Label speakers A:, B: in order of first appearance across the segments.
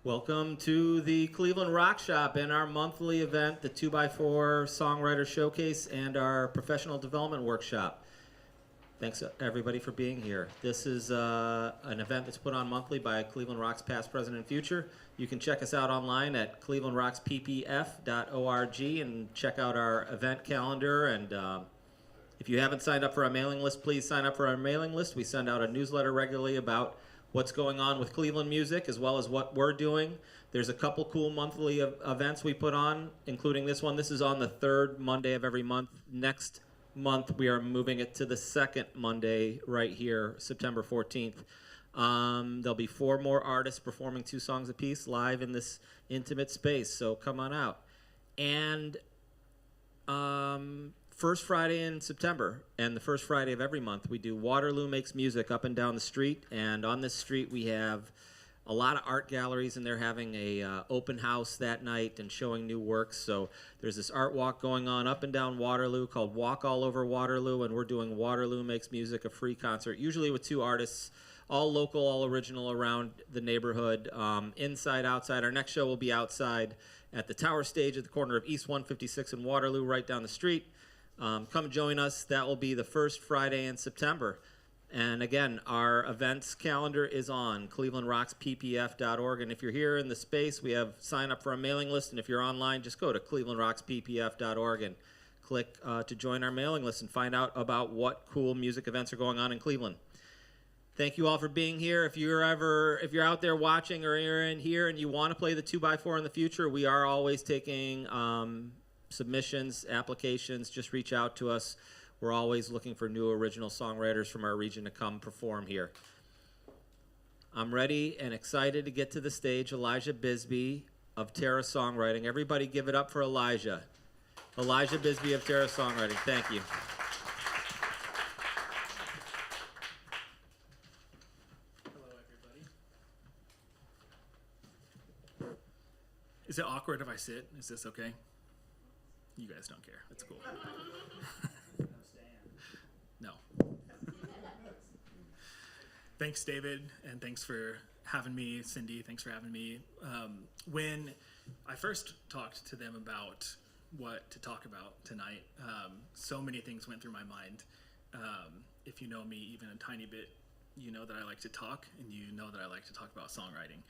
A: Welcome to the Cleveland Rock Shop and our monthly event, the 2x4 Songwriter Showcase and our Professional Development Workshop. Thanks everybody for being here. This is an event that's put on monthly by Cleveland Rock's Past, Present, and Future. You can check us out online at clevelandrocksppf.org and check out our event calendar. And if you haven't signed up for our mailing list, please sign up for our mailing list. We send out a newsletter regularly about what's going on with Cleveland music, as well as what we're doing. There's a couple cool monthly events we put on, including this one. This is on the third Monday of every month. Next month, we are moving it to the second Monday right here, September 14th. There'll be 4 more artists performing 2 songs apiece live in this intimate space, so come on out. And first Friday in September and the first Friday of every month, we do Waterloo Makes Music up and down the street. And on this street, we have a lot of art galleries, and they're having a open house that night and showing new works. So there's this art walk going on up and down Waterloo called Walk All Over Waterloo, and we're doing Waterloo Makes Music, a free concert, usually with 2 artists, all local, all original around the neighborhood, inside, outside. Our next show will be outside at the Tower Stage at the corner of East 156 and Waterloo, right down the street. Come join us. That will be the first Friday in September. And again, our events calendar is on clevelandrocksppf.org. And if you're here in the space, we have sign up for a mailing list. And if you're online, just go to clevelandrocksppf.org and click to join our mailing list and find out about what cool music events are going on in Cleveland. Thank you all for being here. If you're out there watching or you're in here and you want to play the 2x4 in the future, we are always taking submissions, applications. Just reach out to us. We're always looking for new original songwriters from our region to come perform here. I'm ready and excited to get to the stage. Elijah Bisbee of Terra Songwriting. Everybody give it up for Elijah. Elijah Bisbee of Terra Songwriting. Thank you.
B: Hello, everybody. Is it awkward if I sit? Is this okay? You guys don't care. That's cool. No. Thanks, David, and thanks for having me. Cindy, thanks for having me. When I first talked to them about what to talk about tonight, so many things went through my mind. If you know me even a tiny bit, you know that I like to talk, and you know that I like to talk about songwriting.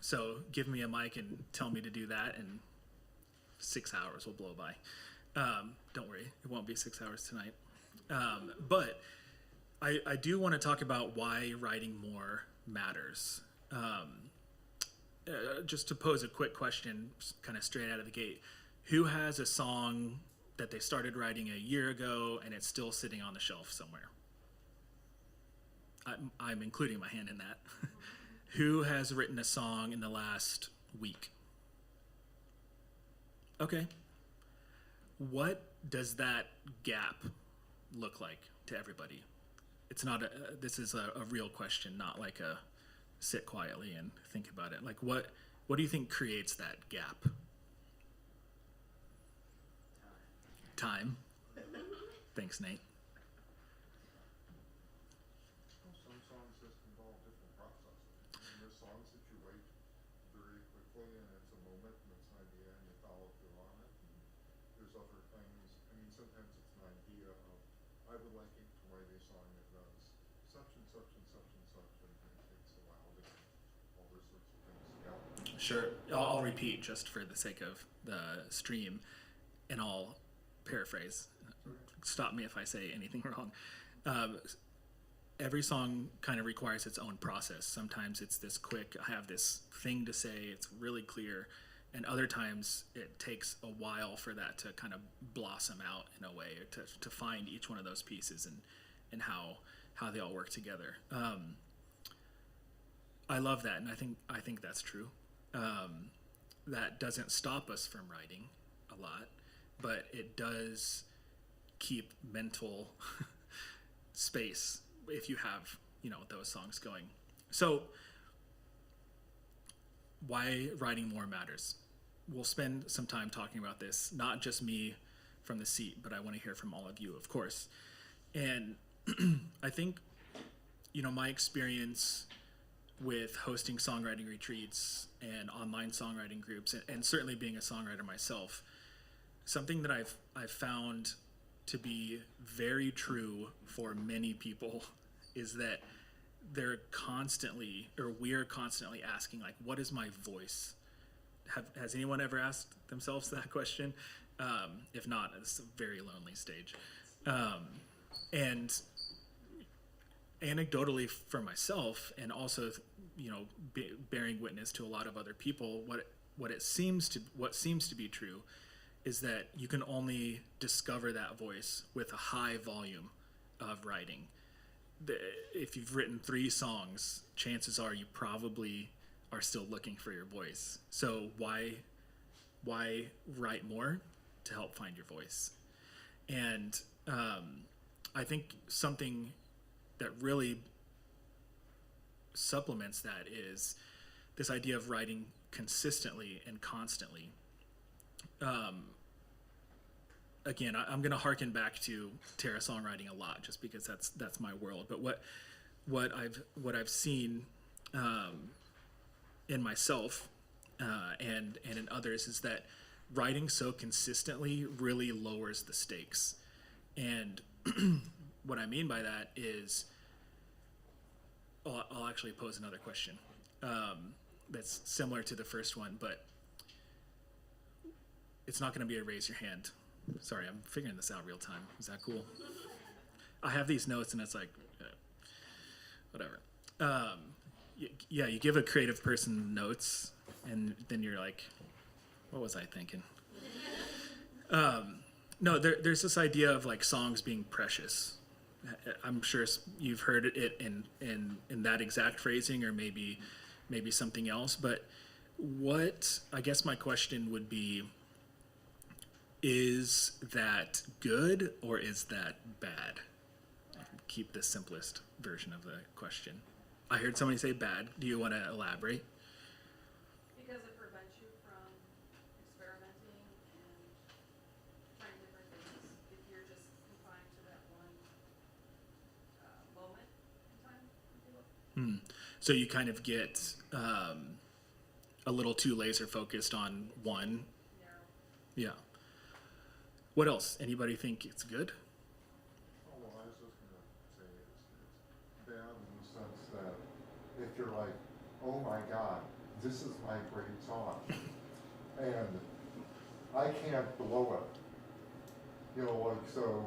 B: So give me a mic and tell me to do that, and 6 hours will blow by. Don't worry, it won't be 6 hours tonight. But I do want to talk about why writing more matters. Just to pose a quick question, kind of straight out of the gate. Who has a song that they started writing a year ago and it's still sitting on the shelf somewhere? I'm including my hand in that. Who has written a song in the last week? Okay. What does that gap look like to everybody? It's not this is a real question, not like a sit quietly and think about it. Like what do you think creates that gap? Time. Thanks, Nate.
C: Some songs just involve different processes. I mean, there's songs that you write very quickly and it's a moment and it's an idea and you follow through on it. And there's other things, I mean, sometimes it's an idea of, I would like it to write a song that does such and such and such and such, and it takes a while to get all those sorts of things together.
B: Sure. I'll repeat just for the sake of the stream, and I'll paraphrase. Stop me if I say anything wrong. Every song kind of requires its own process. Sometimes it's this quick, I have this thing to say, it's really clear, and other times it takes a while for that to kind of blossom out in a way, to find each one of those pieces and how they all work together. I love that, and I think that's true. That doesn't stop us from writing a lot, but it does keep mental space if you have, those songs going. So why writing more matters. We'll spend some time talking about this, not just me from the seat, but I want to hear from all of you, of course. And I think, my experience with hosting songwriting retreats and online songwriting groups, and certainly being a songwriter myself, something that I've found to be very true for many people is that we're constantly asking, like, what is my voice? Has anyone ever asked themselves that question? If not, it's a very lonely stage. And anecdotally for myself, and also, bearing witness to a lot of other people, what seems to be true is that you can only discover that voice with a high volume of writing. If you've written 3 songs, chances are you probably are still looking for your voice. So why write more? To help find your voice. And I think something that really supplements that is this idea of writing consistently and constantly. Again, I'm going to harken back to Terra songwriting a lot, just because that's my world. But what I've seen in myself and in others is that writing so consistently really lowers the stakes. And what I mean by that is, I'll actually pose another question that's similar to the first one, but it's not going to be a raise your hand. Sorry, I'm figuring this out real time. Is that cool? I have these notes, and it's like, whatever. You give a creative person notes, and then you're like, what was I thinking? No, there's this idea of like songs being precious. I'm sure you've heard it in that exact phrasing, or maybe something else. But I guess my question would be, is that good or is that bad? Keep the simplest version of the question. I heard somebody say bad. Do you want to elaborate?
D: Because it prevents you from experimenting and trying different things if you're just confined to that one moment in time, if you will.
B: So you kind of get a little too laser focused on one.
D: Narrow.
B: Yeah. What else? Anybody think it's good?
C: Oh, well, I was just gonna say it's bad in the sense that if you're like, oh my God, this is my great song, and I can't blow it, like, so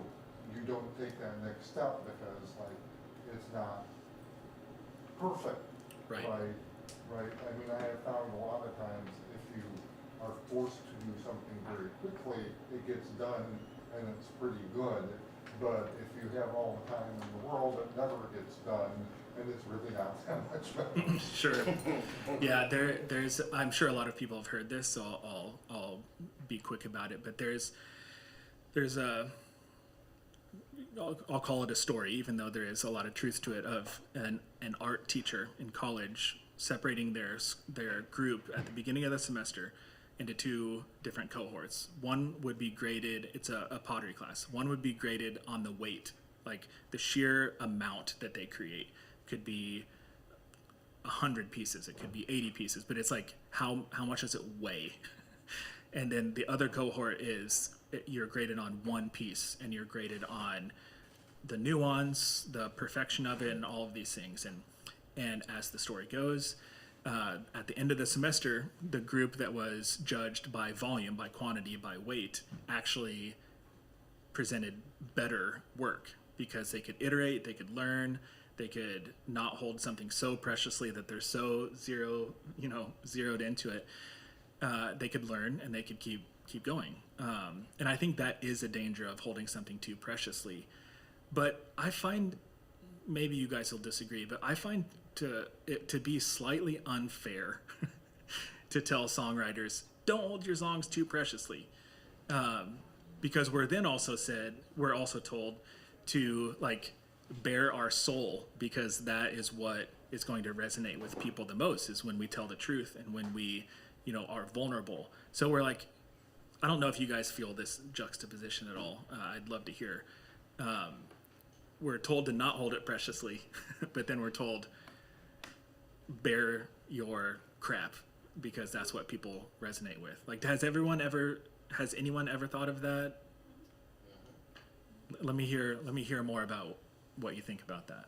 C: you don't take that next step because, like, it's not perfect.
B: Right.
C: Right. I mean, I have found a lot of times if you are forced to do something very quickly, it gets done and it's pretty good. But if you have all the time in the world, it never gets done, and it's really not that much better.
B: Sure. Yeah, there's. I'm sure a lot of people have heard this, so I'll be quick about it. But there's I'll call it a story, even though there is a lot of truth to it, of an art teacher in college separating their group at the beginning of the semester into 2 different cohorts. One would be graded, it's a pottery class. One would be graded on the weight, like the sheer amount that they create. Could be 100 pieces, it could be 80 pieces, but it's like, how much does it weigh? And then the other cohort is, you're graded on 1 piece, and you're graded on the nuance, the perfection of it, and all of these things. And as the story goes, at the end of the semester, the group that was judged by volume, by quantity, by weight, actually presented better work because they could iterate, they could learn, they could not hold something so preciously that they're so zeroed into it. They could learn and they could keep going. And I think that is a danger of holding something too preciously. But I find, maybe you guys will disagree, but I find it to be slightly unfair to tell songwriters, don't hold your songs too preciously. Because we're also told to, like, bare our soul, because that is what is going to resonate with people the most, is when we tell the truth and when we, are vulnerable. So we're like, I don't know if you guys feel this juxtaposition at all. I'd love to hear. We're told to not hold it preciously, but then we're told, bear your crap because that's what people resonate with. Like, has anyone ever thought of that? Let me hear more about what you think about that.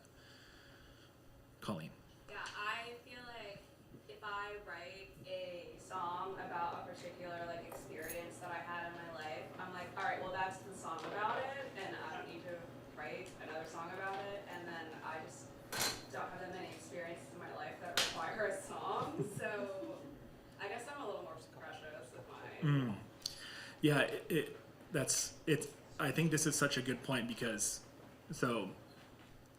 B: Colleen.
E: Yeah, I feel like if I write a song about a particular like experience that I had in my life, I'm like, all right, well that's the song about it, and I don't need to write another song about it. And then I just don't have that many experiences in my life that require a song. So I guess I'm a little more precious with mine.
B: Yeah, I think this is such a good point because, so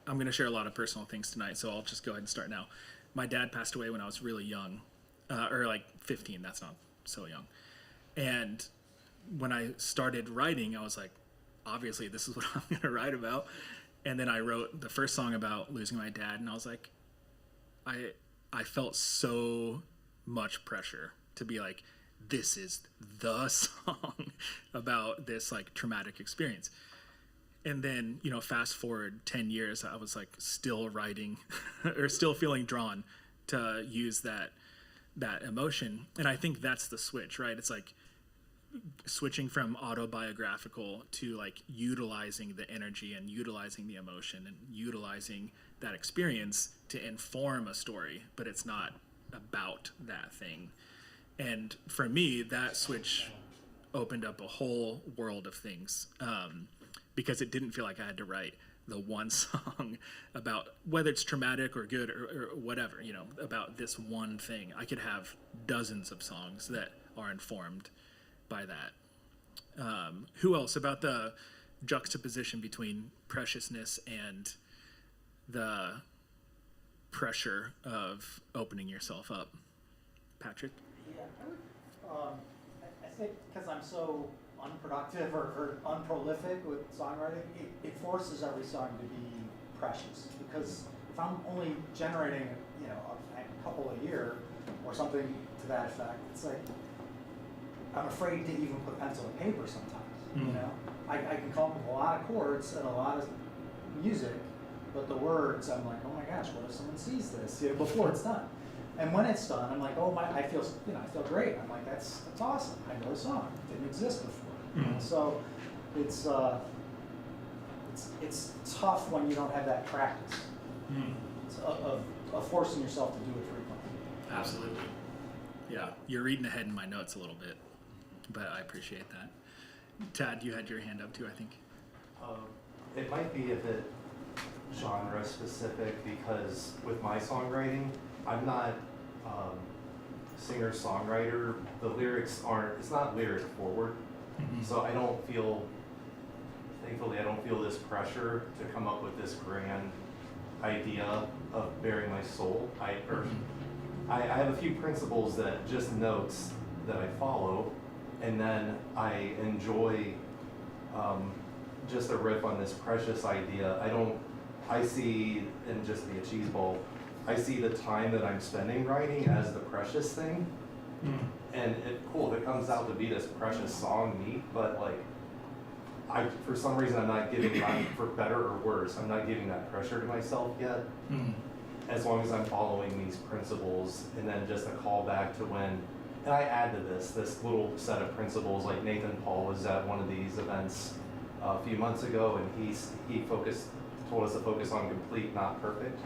B: I'm going to share a lot of personal things tonight, so I'll just go ahead and start now. My dad passed away when I was really young, or like 15, that's not so young. And when I started writing, I was like, obviously this is what I'm going to write about. And then I wrote the first song about losing my dad, and I was like, I felt so much pressure to be like, this is the song about this like traumatic experience. And then, fast forward 10 years, I was like still writing or still feeling drawn to use that emotion. And I think that's the switch, right? It's like switching from autobiographical to like utilizing the energy and utilizing the emotion and utilizing that experience to inform a story, but it's not about that thing. And for me, that switch opened up a whole world of things because it didn't feel like I had to write the one song about whether it's traumatic or good or whatever, about this one thing. I could have dozens of songs that are informed by that. Who else about the juxtaposition between preciousness and the pressure of opening yourself up? Patrick?
F: Yeah, I think because I'm so unproductive or unprolific with songwriting, it forces every song to be precious. Because if I'm only generating, a couple a year or something to that effect, it's like I'm afraid to even put pencil to paper sometimes. I can come up with a lot of chords and a lot of music, but the words, I'm like, oh my gosh, what if someone sees this before it's done? And when it's done, I'm like, I feel great. I'm like, that's awesome. I know the song. It didn't exist before. So it's tough when you don't have that practice. It's of forcing yourself to do it frequently.
B: Absolutely. Yeah, you're reading ahead in my notes a little bit, but I appreciate that. Tad, you had your hand up too, I think.
G: It might be a bit genre specific because with my songwriting, I'm not singer-songwriter. The lyrics it's not lyric forward. So thankfully I don't feel this pressure to come up with this grand idea of bearing my soul. I have a few principles that just notes that I follow, and then I enjoy just a riff on this precious idea. I see, and just be a cheese ball, I see the time that I'm spending writing as the precious thing. And if it comes out to be this precious song, neat, but like, for some reason I'm not giving, for better or worse, I'm not giving that pressure to myself yet. As long as I'm following these principles, and then just a callback to when, and I add to this little set of principles, like Nathan Paul was at one of these events a few months ago, and he told us to focus on complete, not perfect.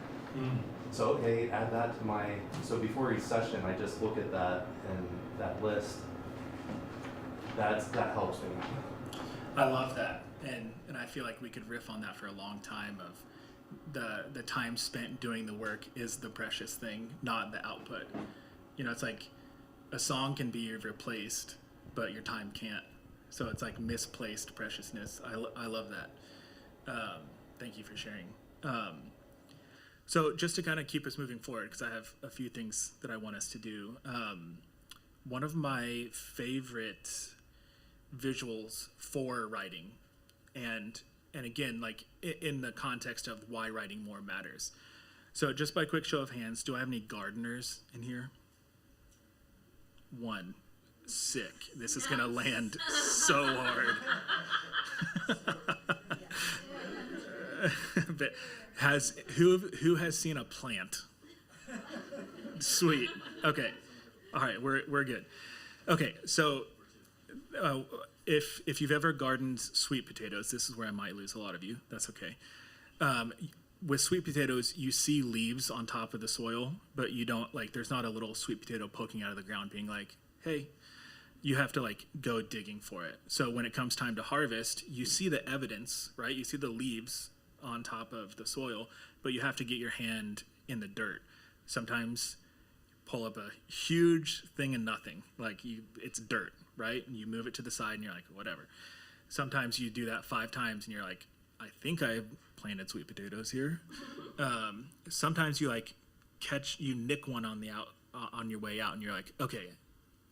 G: So okay, add that to so before each session, I just look at that and that list. That helps me.
B: I love that, and I feel like we could riff on that for a long time. Of the time spent doing the work is the precious thing, not the output. It's like a song can be replaced, but your time can't. So it's like misplaced preciousness. I love that. Thank you for sharing. So just to kind of keep us moving forward, because I have a few things that I want us to do. One of my favorite visuals for writing, and again, like in the context of why writing more matters. So just by quick show of hands, do I have any gardeners in here? One. Sick. This is gonna land so hard. But who has seen a plant? Sweet. Okay. All right, we're good. Okay, so if you've ever gardened sweet potatoes, this is where I might lose a lot of you. That's okay. With sweet potatoes, you see leaves on top of the soil, but you don't there's not a little sweet potato poking out of the ground being like, hey. You have to go digging for it. So when it comes time to harvest, you see the evidence, right? You see the leaves on top of the soil, but you have to get your hand in the dirt. Sometimes pull up a huge thing and nothing. It's dirt, right? And you move it to the side and you're like, whatever. Sometimes you do that 5 times and you're like, I think I planted sweet potatoes here. Sometimes you you nick one on on your way out and you're like, okay,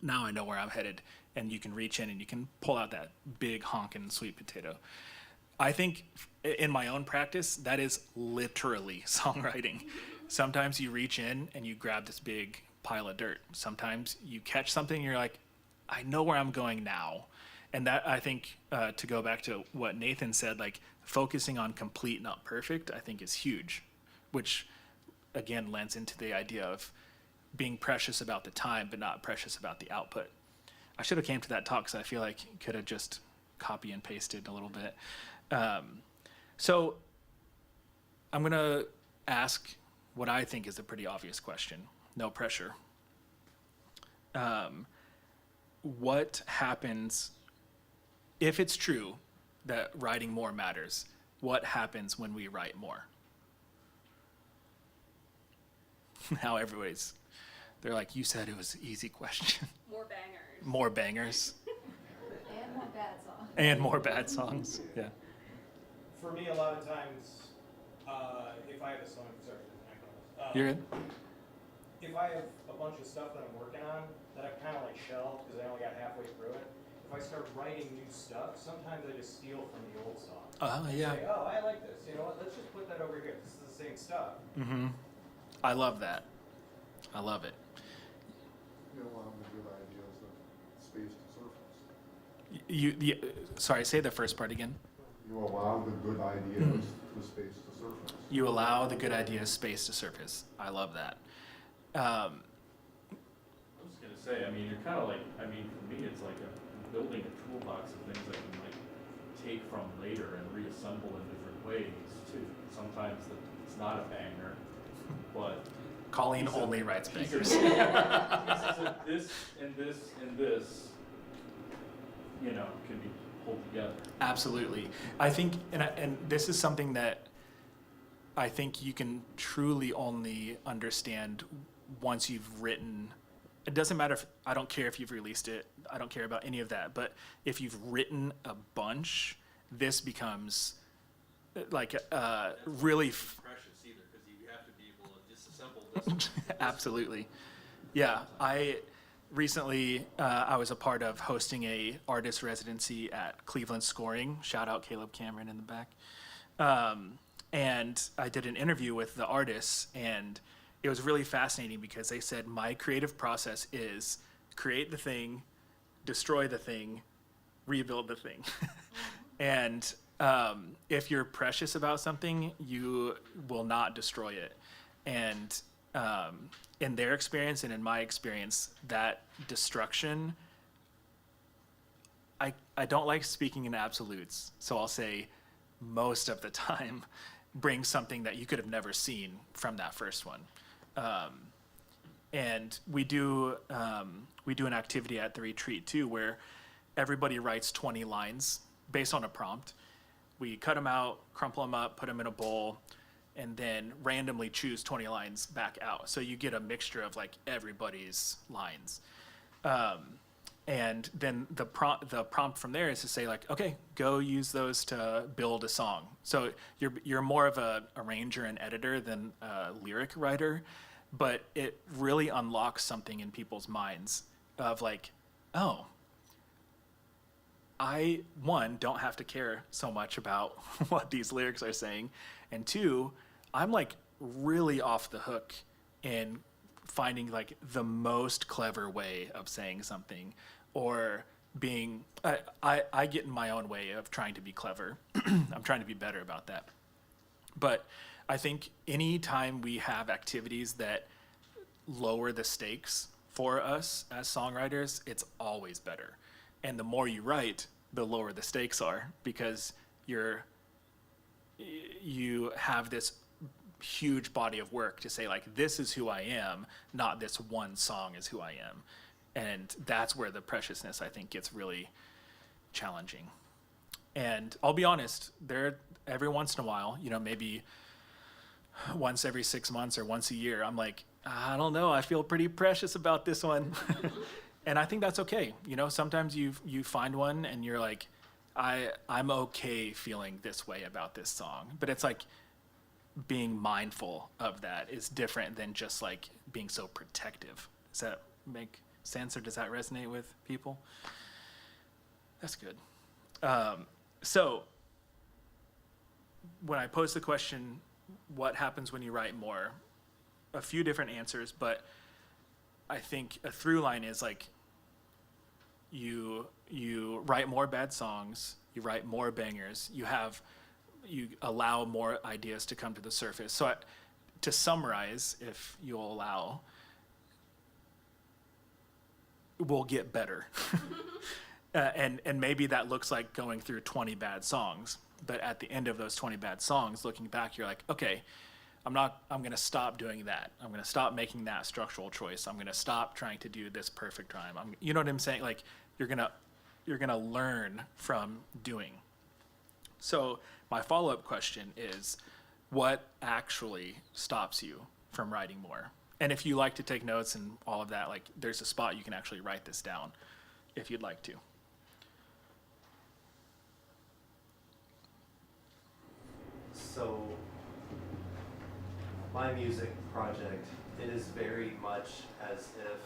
B: now I know where I'm headed, and you can reach in and you can pull out that big honking sweet potato. I think in my own practice, that is literally songwriting. Sometimes you reach in and you grab this big pile of dirt. Sometimes you catch something and you're like, I know where I'm going now. And that, I think, to go back to what Nathan said, focusing on complete, not perfect, I think is huge, which again lends into the idea of being precious about the time, but not precious about the output. I should have came to that talk because I feel like could have just copy and pasted a little bit. So I'm going to ask what I think is a pretty obvious question. No pressure. What happens if it's true that writing more matters? What happens when we write more? Now they're like, you said it was an easy question.
E: More bangers.
B: More bangers.
D: And more bad songs.
B: And more bad songs. Yeah.
H: For me, a lot of times, if I have a song, sorry,
B: You're good?
H: if I have a bunch of stuff that I'm working on that I've kind of shelved because I only got halfway through it, if I start writing new stuff, sometimes I just steal from the old song.
B: Yeah.
H: Say, oh, I like this. You know what? Let's just put that over here. This is the same stuff.
B: Mm-hmm. I love that. I love it.
C: You know, one of the good ideas of space to surface.
B: Sorry, say the first part again.
C: You allow the good ideas to space to surface.
B: You allow the good ideas space to surface. I love that.
I: I was just gonna say, you're kind of for me, it's like building a toolbox of things that you might take from later and reassemble in different ways too. Sometimes it's not a banger, but
B: Colleen only writes bangers.
I: Pieces of this and this and this, can be pulled together.
B: Absolutely. I think, and this is something that I think you can truly only understand once you've written. It doesn't matter I don't care if you've released it. I don't care about any of that. But if you've written a bunch, this becomes really
A: Precious either, because you have to be able to disassemble this.
B: Absolutely. Yeah, I recently I was a part of hosting a artist residency at Cleveland Scoring. Shout out Caleb Cameron in the back. And I did an interview with the artists, and it was really fascinating because they said my creative process is create the thing, destroy the thing, rebuild the thing. And if you're precious about something, you will not destroy it. And in their experience and in my experience, that destruction, I don't like speaking in absolutes, so I'll say most of the time brings something that you could have never seen from that first one. And we do an activity at the retreat too, where everybody writes 20 lines based on a prompt. We cut them out, crumple them up, put them in a bowl, and then randomly choose 20 lines back out. So you get a mixture of everybody's lines. And then the prompt from there is to say okay, go use those to build a song. So you're more of a arranger and editor than a lyric writer, but it really unlocks something in people's minds of oh, I, one, don't have to care so much about what these lyrics are saying, and two, I'm really off the hook in finding the most clever way of saying something, or being, I get in my own way of trying to be clever. I'm trying to be better about that. But I think any time we have activities that lower the stakes for us as songwriters, it's always better. And the more you write, the lower the stakes are, because you have this huge body of work to say, like, this is who I am, not this one song is who I am. And that's where the preciousness, I think, gets really challenging. And I'll be honest, every once in a while, maybe once every 6 months or once a year, I'm like, I don't know, I feel pretty precious about this one. And I think that's okay. Sometimes you find one and you're like, I'm okay feeling this way about this song. But it's like being mindful of that is different than just like being so protective. Does that make sense, or does that resonate with people? That's good. So when I pose the question, what happens when you write more? A few different answers, but I think a through line is like you write more bad songs, you write more bangers, you allow more ideas to come to the surface. So to summarize, if you'll allow, we'll get better. And maybe that looks like going through 20 bad songs, but at the end of those 20 bad songs, looking back, you're like, okay, I'm going to stop doing that. I'm going to stop making that structural choice. I'm going to stop trying to do this perfect rhyme. You know what I'm saying? Like, you're going to learn from doing. So my follow-up question is, what actually stops you from writing more? And if you like to take notes and all of that, like, there's a spot you can actually write this down if you'd like to.
G: So my music project, it is very much as if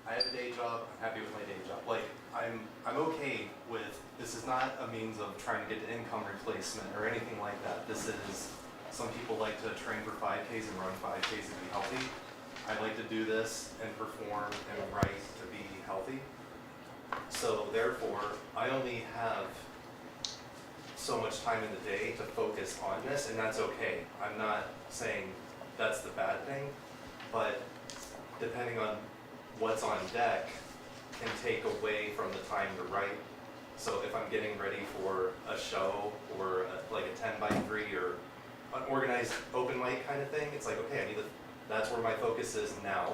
G: I have a day job, I'm happy with my day job. Like, I'm okay with, this is not a means of trying to get an income replacement or anything like that. This is, some people like to train for 5Ks and run 5Ks to be healthy. I like to do this and perform and write to be healthy. So therefore, I only have so much time in the day to focus on this, and that's okay. I'm not saying that's the bad thing, but depending on what's on deck can take away from the time to write. So if I'm getting ready for a show or like a 10 by 3 or an organized open mic kind of thing, it's like, okay, that's where my focus is now.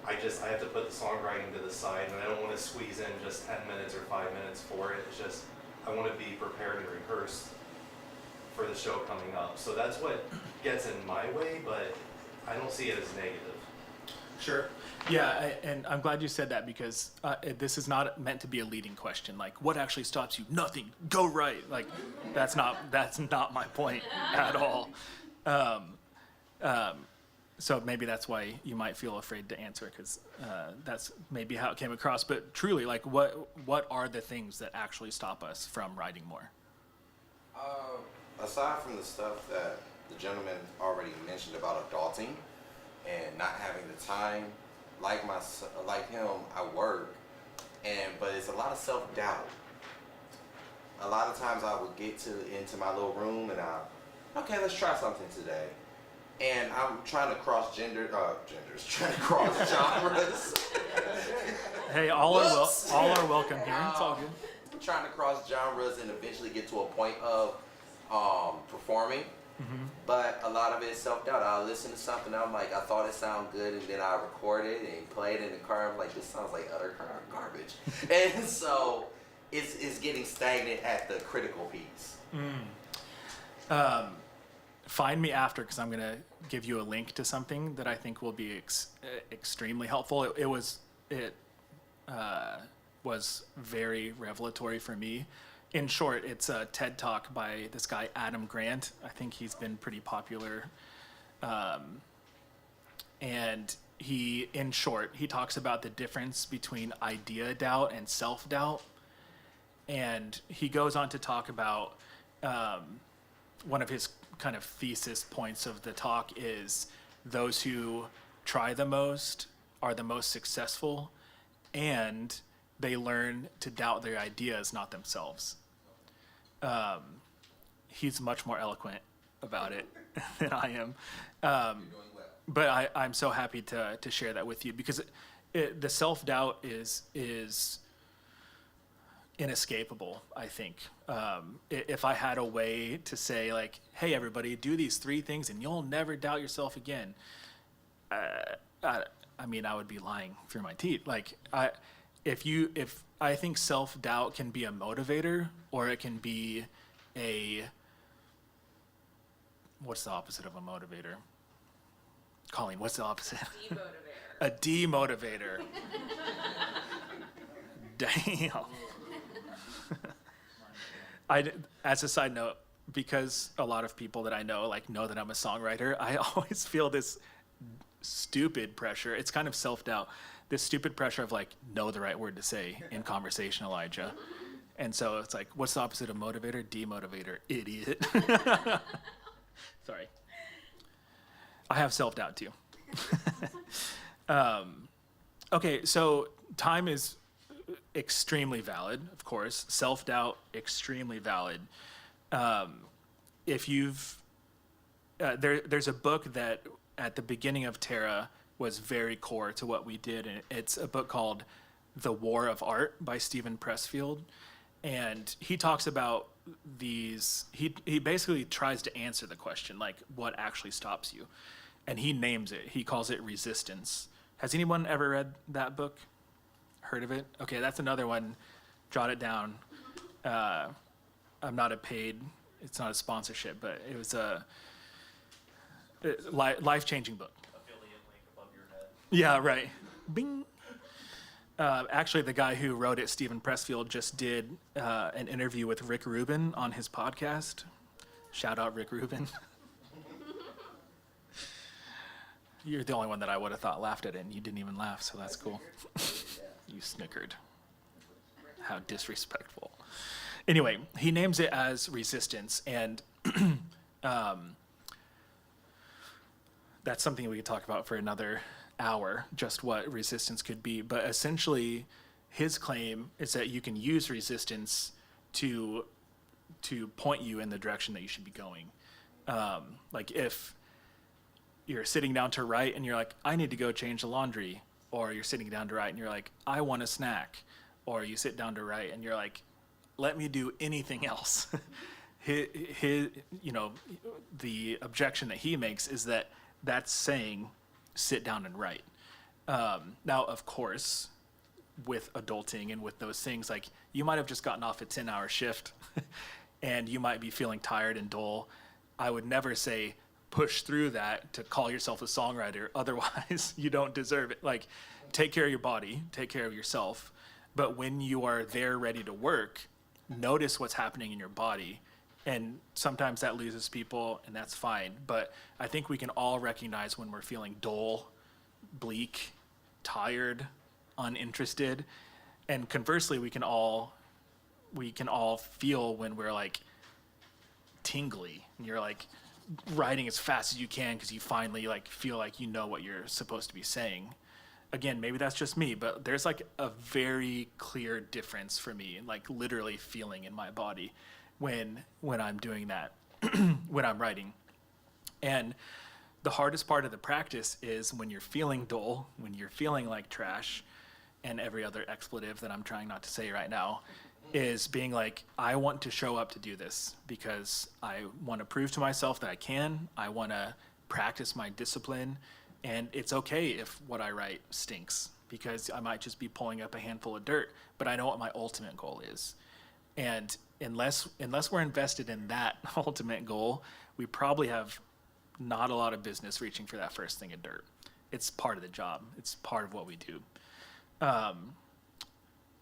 G: I have to put the songwriting to the side, and I don't want to squeeze in just 10 minutes or 5 minutes for it. It's just, I want to be prepared and rehearsed for the show coming up. So that's what gets in my way, but I don't see it as negative.
B: Sure. Yeah, and I'm glad you said that, because this is not meant to be a leading question. Like, what actually stops you? Nothing. Go right. Like, that's not my point at all. So maybe that's why you might feel afraid to answer, because that's maybe how it came across. But truly, like, what are the things that actually stop us from writing more?
J: Aside from the stuff that the gentleman already mentioned about adulting and not having the time, like him, I work, but it's a lot of self-doubt. A lot of times I would get into my little room and okay, let's try something today. And I'm trying to cross trying to cross genres.
B: Hey, all are welcome here. It's all good.
J: I'm trying to cross genres and eventually get to a point of performing. Mm-hmm. But a lot of it is self-doubt. I'll listen to something, I'm like, I thought it sounded good, and then I record it and play it in the car. I'm like, this sounds like utter garbage. And so it's getting stagnant at the critical piece.
B: Find me after, because I'm going to give you a link to something that I think will be extremely helpful. It was very revelatory for me. In short, it's a TED Talk by this guy, Adam Grant. I think he's been pretty popular. And he talks about the difference between idea doubt and self-doubt. And he goes on to talk about one of his kind of thesis points of the talk is those who try the most are the most successful, and they learn to doubt their ideas, not themselves. He's much more eloquent about it than I am.
J: You're doing well.
B: But I'm so happy to share that with you because the self-doubt is inescapable, I think. If I had a way to say like, hey, everybody, do these 3 things and you'll never doubt yourself again. I mean, I would be lying through my teeth. Like, if I think self-doubt can be a motivator or it can be what's the opposite of a motivator? Colleen, what's the opposite?
E: Demotivator.
B: A demotivator. Damn. As a side note, because a lot of people that I know know that I'm a songwriter, I always feel this stupid pressure. It's kind of self-doubt. This stupid pressure of know the right word to say in conversation, Elijah. And so it's like, what's the opposite of motivator? Demotivator. Idiot. Sorry. I have self-doubt too. Okay, so time is extremely valid, of course. Self-doubt, extremely valid. If you've, there's a book that at the beginning of Terra was very core to what we did, and it's a book called The War of Art by Stephen Pressfield. And he talks about these, he basically tries to answer the question, what actually stops you? And he names it. He calls it resistance. Has anyone ever read that book? Heard of it? Okay, that's another one. Jot it down. I'm not it's not a sponsorship, but it was a life-changing book.
G: Affiliate link above your head.
B: Yeah, right. Bing. Actually, the guy who wrote it, Stephen Pressfield, just did an interview with Rick Rubin on his podcast. Shout out Rick Rubin. You're the only one that I would have thought laughed at it, and you didn't even laugh, so that's cool. You snickered. How disrespectful. Anyway, he names it as resistance, and that's something we could talk about for another hour, just what resistance could be. But essentially, his claim is that you can use resistance to point you in the direction that you should be going. If you're sitting down to write and you're like, I need to go change the laundry, or you're sitting down to write and you're like, I want a snack, or you sit down to write and you're like, let me do anything else. The objection that he makes is that that's saying sit down and write. Now, of course, with adulting and with those things, you might have just gotten off a 10-hour shift and you might be feeling tired and dull. I would never say push through that to call yourself a songwriter. Otherwise, you don't deserve it. Take care of your body, take care of yourself. But when you are there ready to work, notice what's happening in your body. And sometimes that loses people, and that's fine. But I think we can all recognize when we're feeling dull, bleak, tired, uninterested. And conversely, we can all feel when we're tingly, and you're writing as fast as you can because you finally feel like you know what you're supposed to be saying. Again, maybe that's just me, but there's a very clear difference for me, literally feeling in my body when I'm doing that, when I'm writing. And the hardest part of the practice is when you're feeling dull, when you're feeling like trash, and every other expletive that I'm trying not to say right now, is being I want to show up to do this because I want to prove to myself that I can. I want to practice my discipline, and it's okay if what I write stinks because I might just be pulling up a handful of dirt, but I know what my ultimate goal is. And unless we're invested in that ultimate goal, we probably have not a lot of business reaching for that first thing of dirt. It's part of the job. It's part of what we do.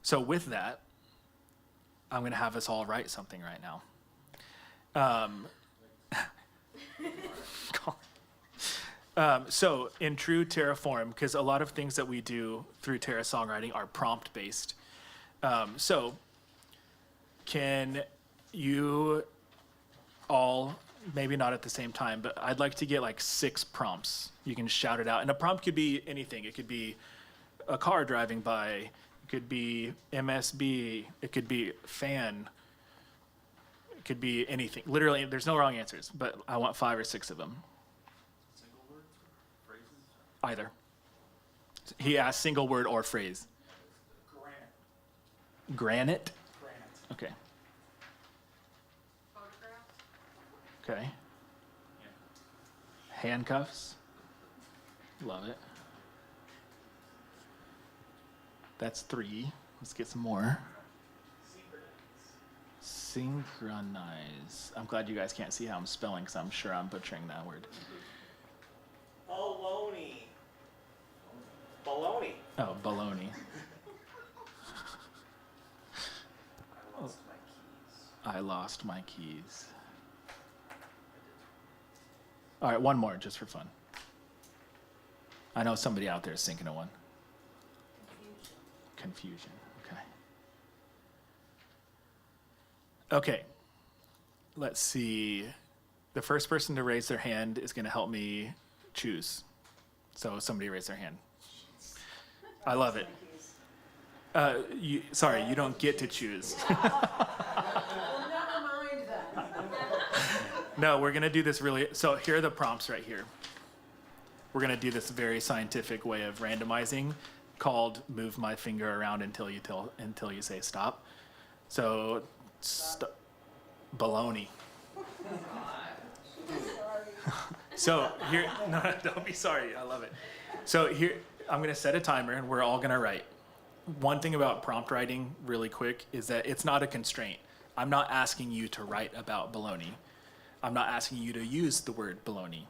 B: So with that, I'm going to have us all write something right now. So in true Terra form, because a lot of things that we do through Terra songwriting are prompt-based. So can you all, maybe not at the same time, but I'd like to get 6 prompts. You can shout it out. And a prompt could be anything. It could be a car driving by. It could be MSB. It could be fan. It could be anything. Literally, there's no wrong answers, but I want 5 or 6 of them.
G: Single
B: Either. He asked single word or phrase.
F: Granite.
B: Granite?
F: Granite.
B: Okay.
D: Photograph.
B: Okay. Handcuffs. Love it. That's 3. Let's get some more. Synchronize. I'm glad you guys can't see how I'm spelling because I'm sure I'm butchering that word.
A: Baloney. Baloney.
B: Oh, baloney. I lost my keys. All right, one more just for fun. I know somebody out there is thinking of one. Confusion. Okay. Okay. Let's see. The first person to raise their hand is going to help me choose. So somebody raise their hand. I love it. Sorry, you don't get to choose. No, we're going to do this really. So here are the prompts right here. We're going to do this very scientific way of randomizing called move my finger around until you say stop. So baloney. So here, no, don't be sorry. I love it. So here, I'm going to set a timer and we're all going to write. One thing about prompt writing really quick is that it's not a constraint. I'm not asking you to write about baloney. I'm not asking you to use the word baloney.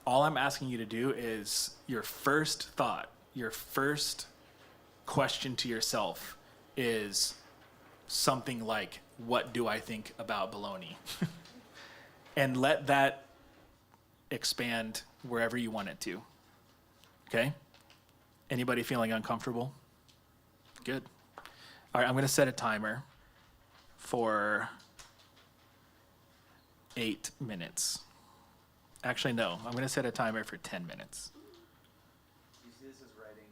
B: All I'm asking you to do is your first thought, your first question to yourself is something like, what do I think about baloney? And let that expand wherever you want it to. Okay? Anybody feeling uncomfortable? Good. All right, I'm going to set a timer for 8 minutes. Actually, no, I'm going to set a timer for 10 minutes.
K: Do you see this as writing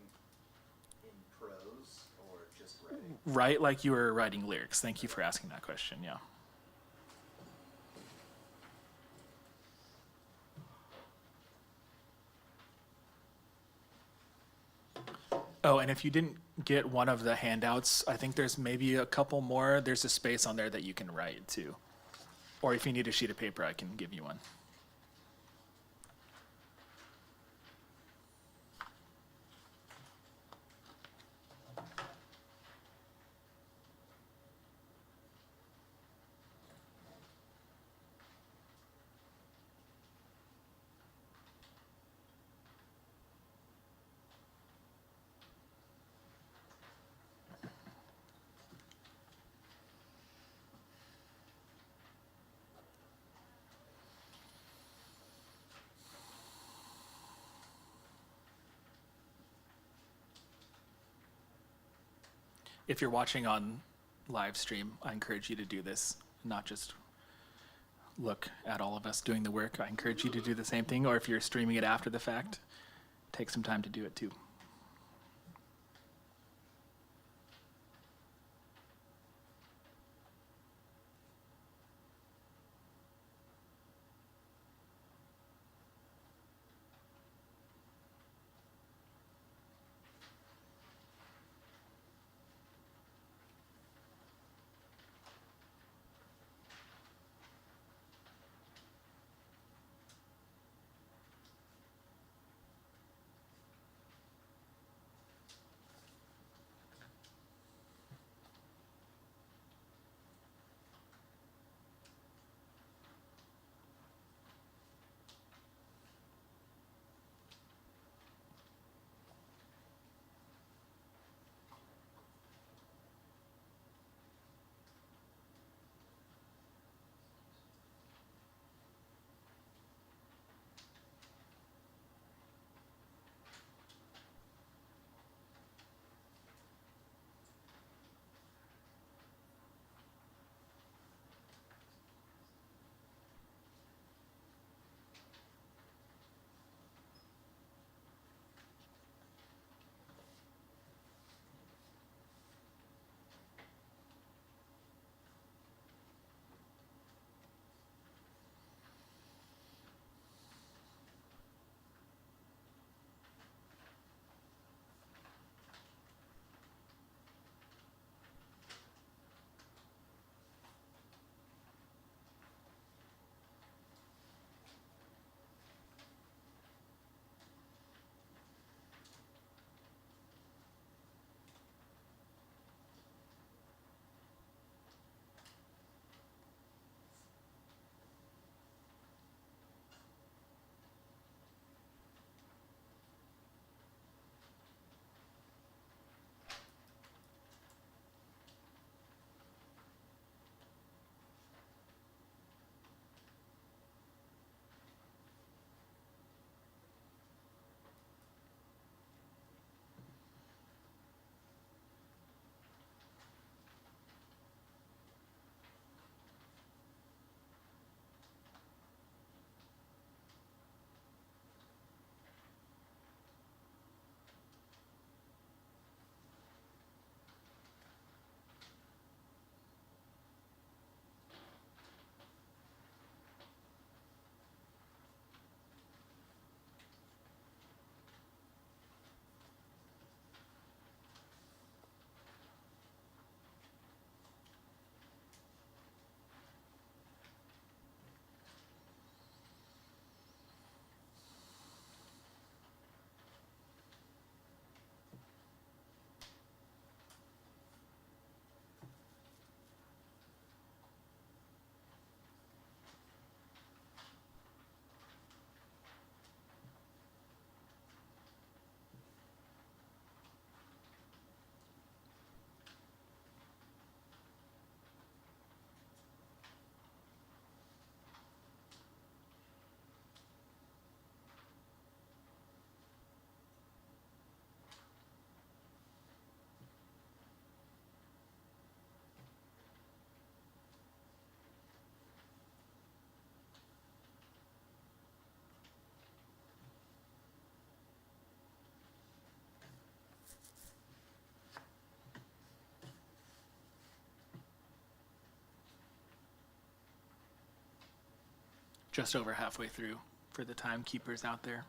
K: in prose or just writing?
B: Write like you were writing lyrics. Thank you for asking that question, yeah. Oh, and if you didn't get one of the handouts, I think there's maybe a couple more. There's a space on there that you can write too. Or if you need a sheet of paper, I can give you one. If you're watching on live stream, I encourage you to do this, not just look at all of us doing the work. I encourage you to do the same thing, or if you're streaming it after the fact, take some time to do it too. just over halfway through for the timekeepers out there.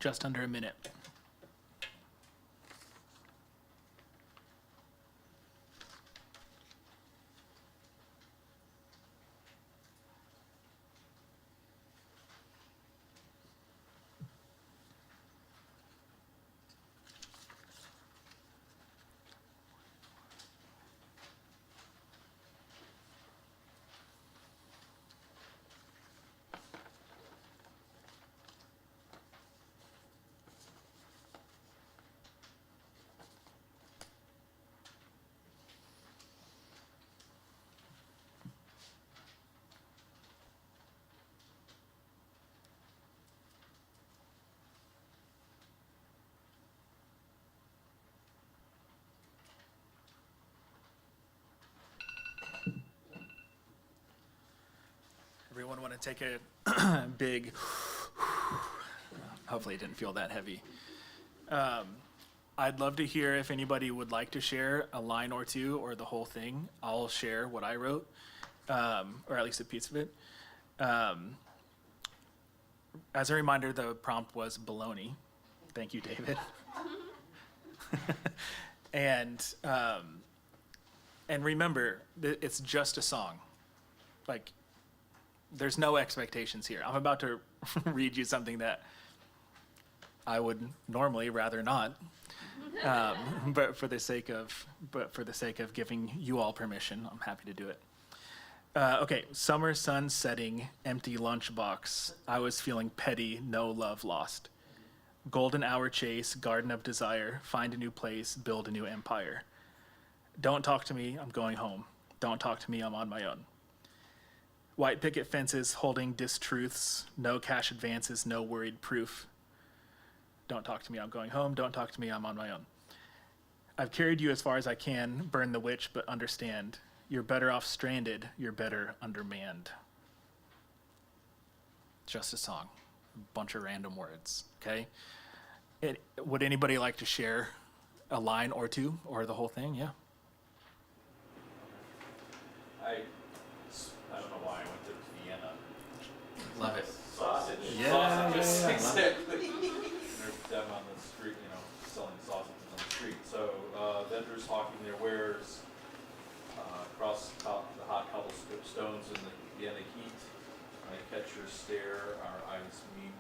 B: Just under a minute. Everyone want to take a big, hopefully it didn't feel that heavy. I'd love to hear if anybody would like to share a line or two or the whole thing. I'll share what I wrote, or at least a piece of it. as a reminder, the prompt was baloney. Thank you, David. And remember, it's just a song. Like, there's no expectations here. I'm about to read you something that I would normally rather not, but for the sake of giving you all permission, I'm happy to do it. Okay, summer sun setting, empty lunchbox. I was feeling petty, no love lost. Golden hour chase, garden of desire. Find a new place, build a new empire. Don't talk to me, I'm going home. Don't talk to me, I'm on my own. White picket fences holding distruths, no cash advances, no worried proof. Don't talk to me, I'm going home. Don't talk to me, I'm on my own. I've carried you as far as I can, burn the witch, but understand. You're better off stranded, you're better undermanned. Just a song, a bunch of random words, okay? Would anybody like to share a line or two, or the whole thing? Yeah.
I: I don't know why I went to Vienna.
B: Love it.
I: Sausage.
B: Yeah,
I: Sausages,
B: yeah, yeah.
I: exactly. There's them on the street, selling sausages on the street. So vendors hawking their wares across the hot cobblestones in the Vienna heat. I catch your stare, our eyes meet.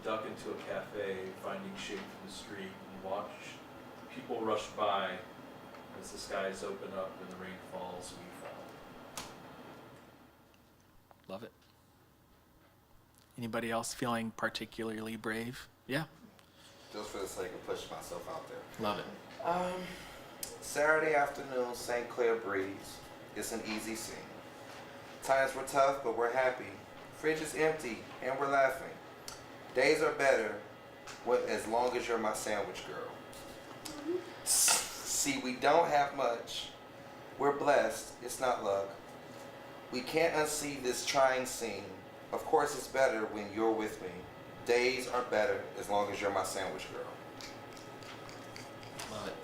I: Duck into a cafe, finding shade from the street, and watch people rush by as the skies open up and the rain falls, we fall.
B: Love it. Anybody else feeling particularly brave? Yeah,
J: Just for the sake of pushing myself out there.
B: love it.
J: Saturday afternoon, St. Clair breeze. It's an easy scene. Times were tough, but we're happy. Fridge is empty, and we're laughing. Days are better as long as you're my sandwich girl. See, we don't have much. We're blessed. It's not luck. We can't unsee this trying scene. Of course, it's better when you're with me. Days are better as long as you're my sandwich girl.
B: Love it.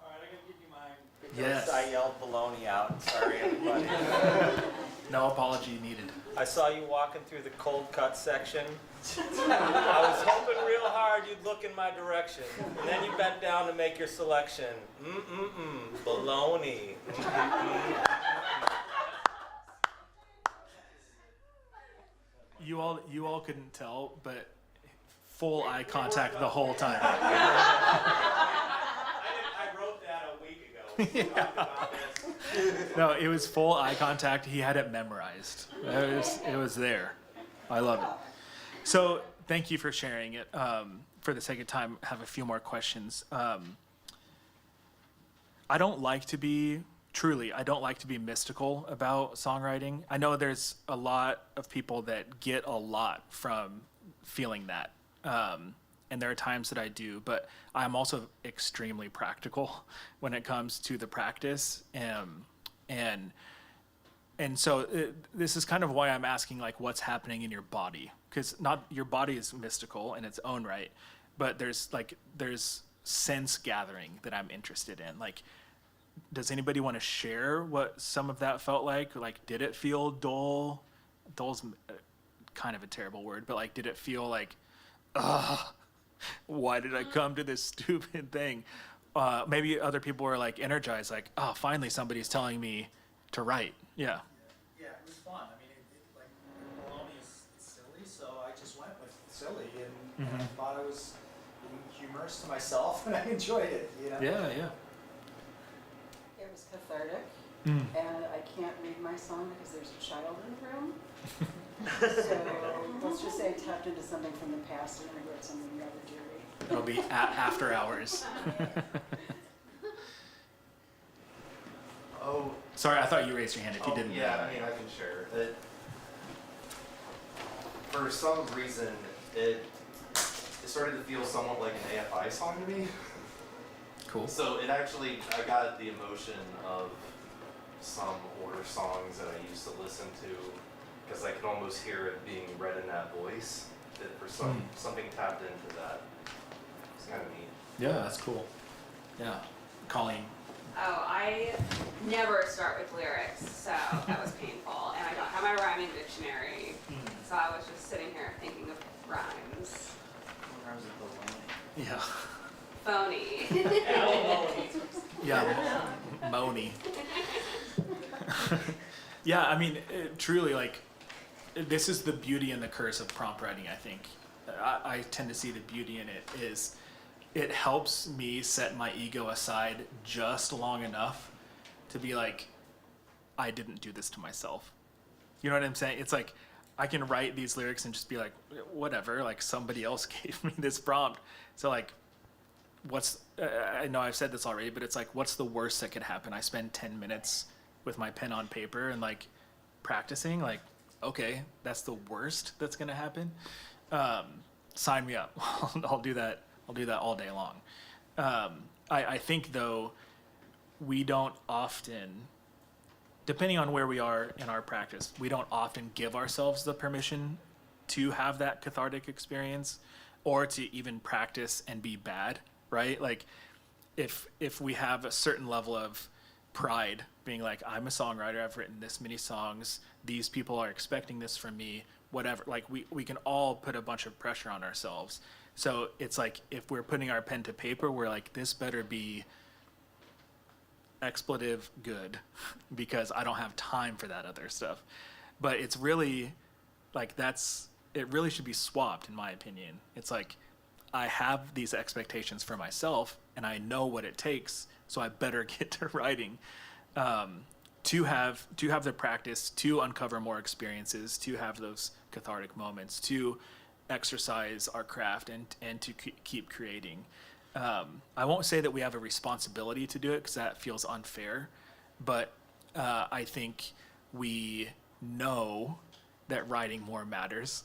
F: All right, I'm gonna give you mine.
B: Yes.
F: Because I yelled baloney out. Sorry, everybody.
B: No apology needed.
F: I saw you walking through the cold cut section. I was hoping real hard you'd look in my direction. And then you bent down to make your selection. Baloney.
B: You all couldn't tell, but full eye contact the whole time.
F: I wrote that a week ago. We talked about this.
B: No, it was full eye contact. He had it memorized. It was there. I love it. So thank you for sharing it. For the sake of time, I have a few more questions. I don't like to be mystical about songwriting. I know there's a lot of people that get a lot from feeling that. And there are times that I do, but I'm also extremely practical when it comes to the practice. And so this is kind of why I'm asking, like, what's happening in your body? Because not your body is mystical in its own right, but there's sense gathering that I'm interested in. Like, does anybody want to share what some of that felt like? Like, did it feel dull? Dull's kind of a terrible word, but like, did it feel like, why did I come to this stupid thing? Maybe other people were like energized, like, oh, finally somebody's telling me to write. Yeah.
F: Yeah, it was fun. I mean, like, baloney is silly, so I just went with silly and I thought I was being humorous to myself, and I enjoyed it. You know?
B: Yeah.
L: It was cathartic, and I can't read my song because there's a child in the room. So let's just say I tapped into something from the past and I wrote something rather dearly.
B: It'll be after hours.
G: Oh,
B: Sorry, I thought you raised your hand if you didn't.
G: Yeah, I mean, I can share. For some reason, it started to feel somewhat like an AFI song to me.
B: Cool.
G: So it actually, I got the emotion of some older songs that I used to listen to, because I could almost hear it being read in that voice. That for something tapped into that. It's kind of neat.
B: Yeah, that's cool. Yeah. Colleen,
E: Oh, I never start with lyrics, so that was painful. And I don't have my rhyming dictionary, so I was just sitting here thinking of rhymes.
K: What rhymes with baloney?
B: Yeah.
E: Phony.
B: Yeah. Moni. Yeah, I mean, truly, like, this is the beauty and the curse of prompt writing, I think. I tend to see the beauty in it is it helps me set my ego aside just long enough to be like, I didn't do this to myself. You know what I'm saying? It's like, I can write these lyrics and just be like, whatever, like somebody else gave me this prompt. So like, I know I've said this already, but it's like, what's the worst that could happen? I spend 10 minutes with my pen on paper and like practicing, like, okay, that's the worst that's gonna happen. Sign me up. I'll do that. I'll do that all day long. I think though, we don't often, depending on where we are in our practice, we don't often give ourselves the permission to have that cathartic experience or to even practice and be bad, right? Like if we have a certain level of pride being like, I'm a songwriter, I've written this many songs, these people are expecting this from me, whatever, like we can all put a bunch of pressure on ourselves. So it's like, if we're putting our pen to paper, we're like, this better be expletive good because I don't have time for that other stuff. But it's really like, it really should be swapped in my opinion. It's like, I have these expectations for myself and I know what it takes, so I better get to writing to have the practice, to uncover more experiences, to have those cathartic moments, to exercise our craft and to keep creating. I won't say that we have a responsibility to do it because that feels unfair, but I think we know that writing more matters.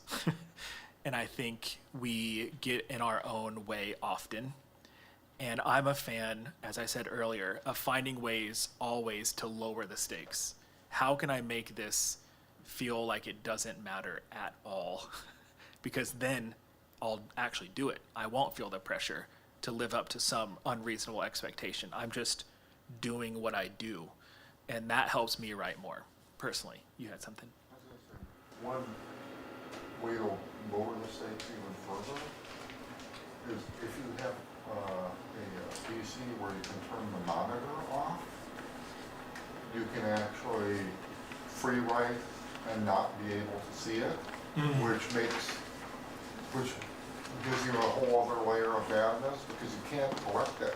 B: And I think we get in our own way often. And I'm a fan, as I said earlier, of finding ways always to lower the stakes. How can I make this feel like it doesn't matter at all? Because then I'll actually do it. I won't feel the pressure to live up to some unreasonable expectation. I'm just doing what I do. And that helps me write more, personally. You had something?
C: I was gonna say, one way to lower the stakes even further is if you have a PC where you can turn the monitor off, you can actually free write and not be able to see it, which gives you a whole other layer of badness because you can't correct it.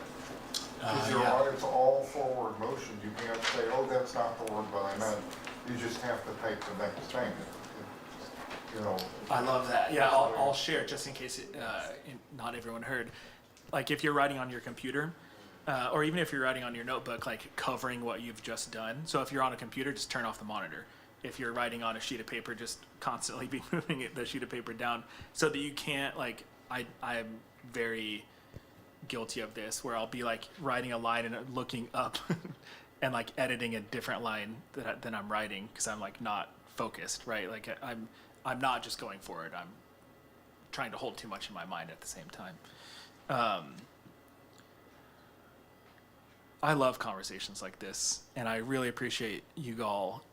C: Because it's all forward motion. You can't say, oh, that's not the word that I meant. You just have to type the next thing. You know.
B: I love that. Yeah, I'll share just in case not everyone heard. Like if you're writing on your computer, or even if you're writing on your notebook, like covering what you've just done. So if you're on a computer, just turn off the monitor. If you're writing on a sheet of paper, just constantly be moving the sheet of paper down so that you can't, like, I'm very guilty of this where I'll be like writing a line and looking up and like editing a different line than I'm writing because I'm like not focused, right? Like I'm not just going for it. I'm trying to hold too much in my mind at the same time. I love conversations like this, and I really appreciate you all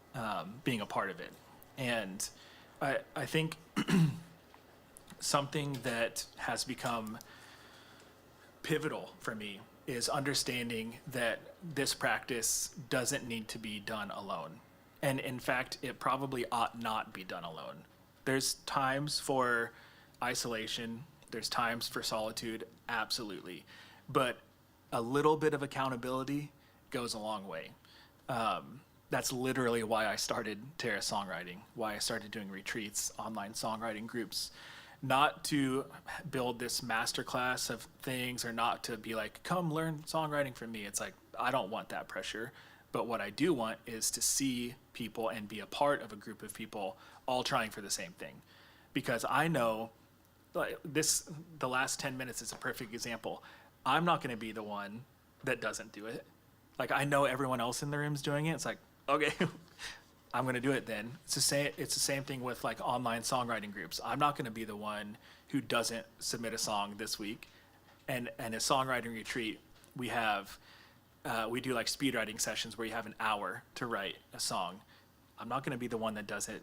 B: being a part of it. And I think something that has become pivotal for me is understanding that this practice doesn't need to be done alone. And in fact, it probably ought not be done alone. There's times for isolation, there's times for solitude, absolutely. But a little bit of accountability goes a long way. That's literally why I started Terra Songwriting, why I started doing retreats, online songwriting groups. Not to build this masterclass of things or not to be like, come learn songwriting from me. It's like, I don't want that pressure. But what I do want is to see people and be a part of a group of people all trying for the same thing. Because I know, like the last 10 minutes is a perfect example. I'm not going to be the one that doesn't do it. Like, I know everyone else in the room's doing it. It's like, okay, I'm going to do it then. It's the same thing with like online songwriting groups. I'm not going to be the one who doesn't submit a song this week. And a songwriting retreat, we have we do like speed writing sessions where you have an hour to write a song. I'm not going to be the one that doesn't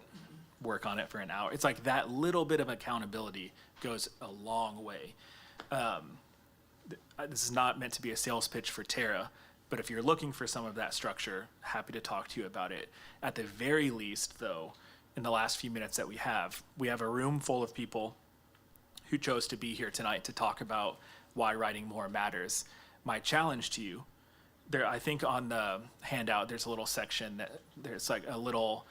B: work on it for an hour. It's like that little bit of accountability goes a long way. This is not meant to be a sales pitch for Terra, but if you're looking for some of that structure, happy to talk to you about it. At the very least, though, in the last few minutes that we have a room full of people who chose to be here tonight to talk about why writing more matters. My challenge to you, there, I think on the handout, there's a little section that there's like a little,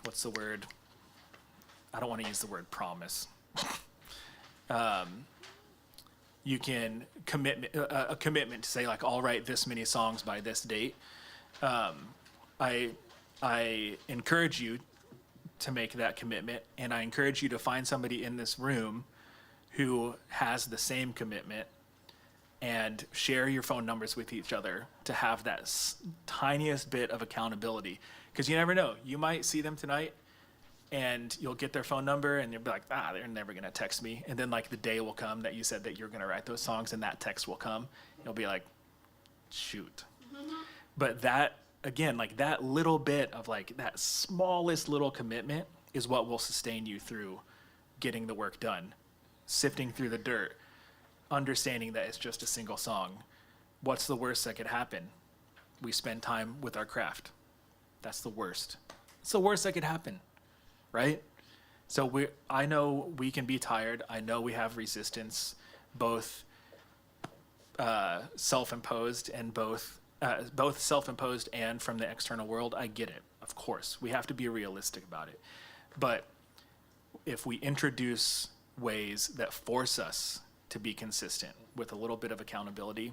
B: what's the word? I don't want to use the word promise. You can a commitment to say like, I'll write this many songs by this date. I encourage you to make that commitment, and I encourage you to find somebody in this room who has the same commitment and share your phone numbers with each other to have that tiniest bit of accountability. Because you never know, you might see them tonight and you'll get their phone number and you'll be like, they're never gonna text me. And then like the day will come that you said that you're gonna write those songs, and that text will come. You'll be like, shoot. But that, again, like that little bit of like that smallest little commitment is what will sustain you through getting the work done, sifting through the dirt, understanding that it's just a single song. What's the worst that could happen? We spend time with our craft. That's the worst. It's the worst that could happen, right? So I know we can be tired. I know we have resistance, both self-imposed and both self-imposed and from the external world. I get it, of course. We have to be realistic about it. But if we introduce ways that force us to be consistent with a little bit of accountability,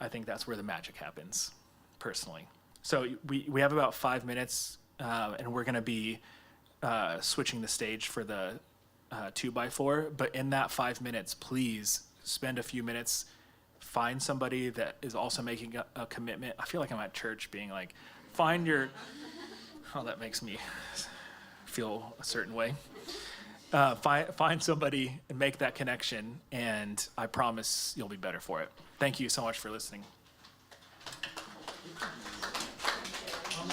B: I think that's where the magic happens, personally. So we have about 5 minutes, and we're going to be switching the stage for the 2x4. But in that 5 minutes, please spend a few minutes, find somebody that is also making a commitment. I feel like I'm at church being like, find your, oh, that makes me feel a certain way. Find somebody and make that connection, and I promise you'll be better for it. Thank you so much for listening. I'm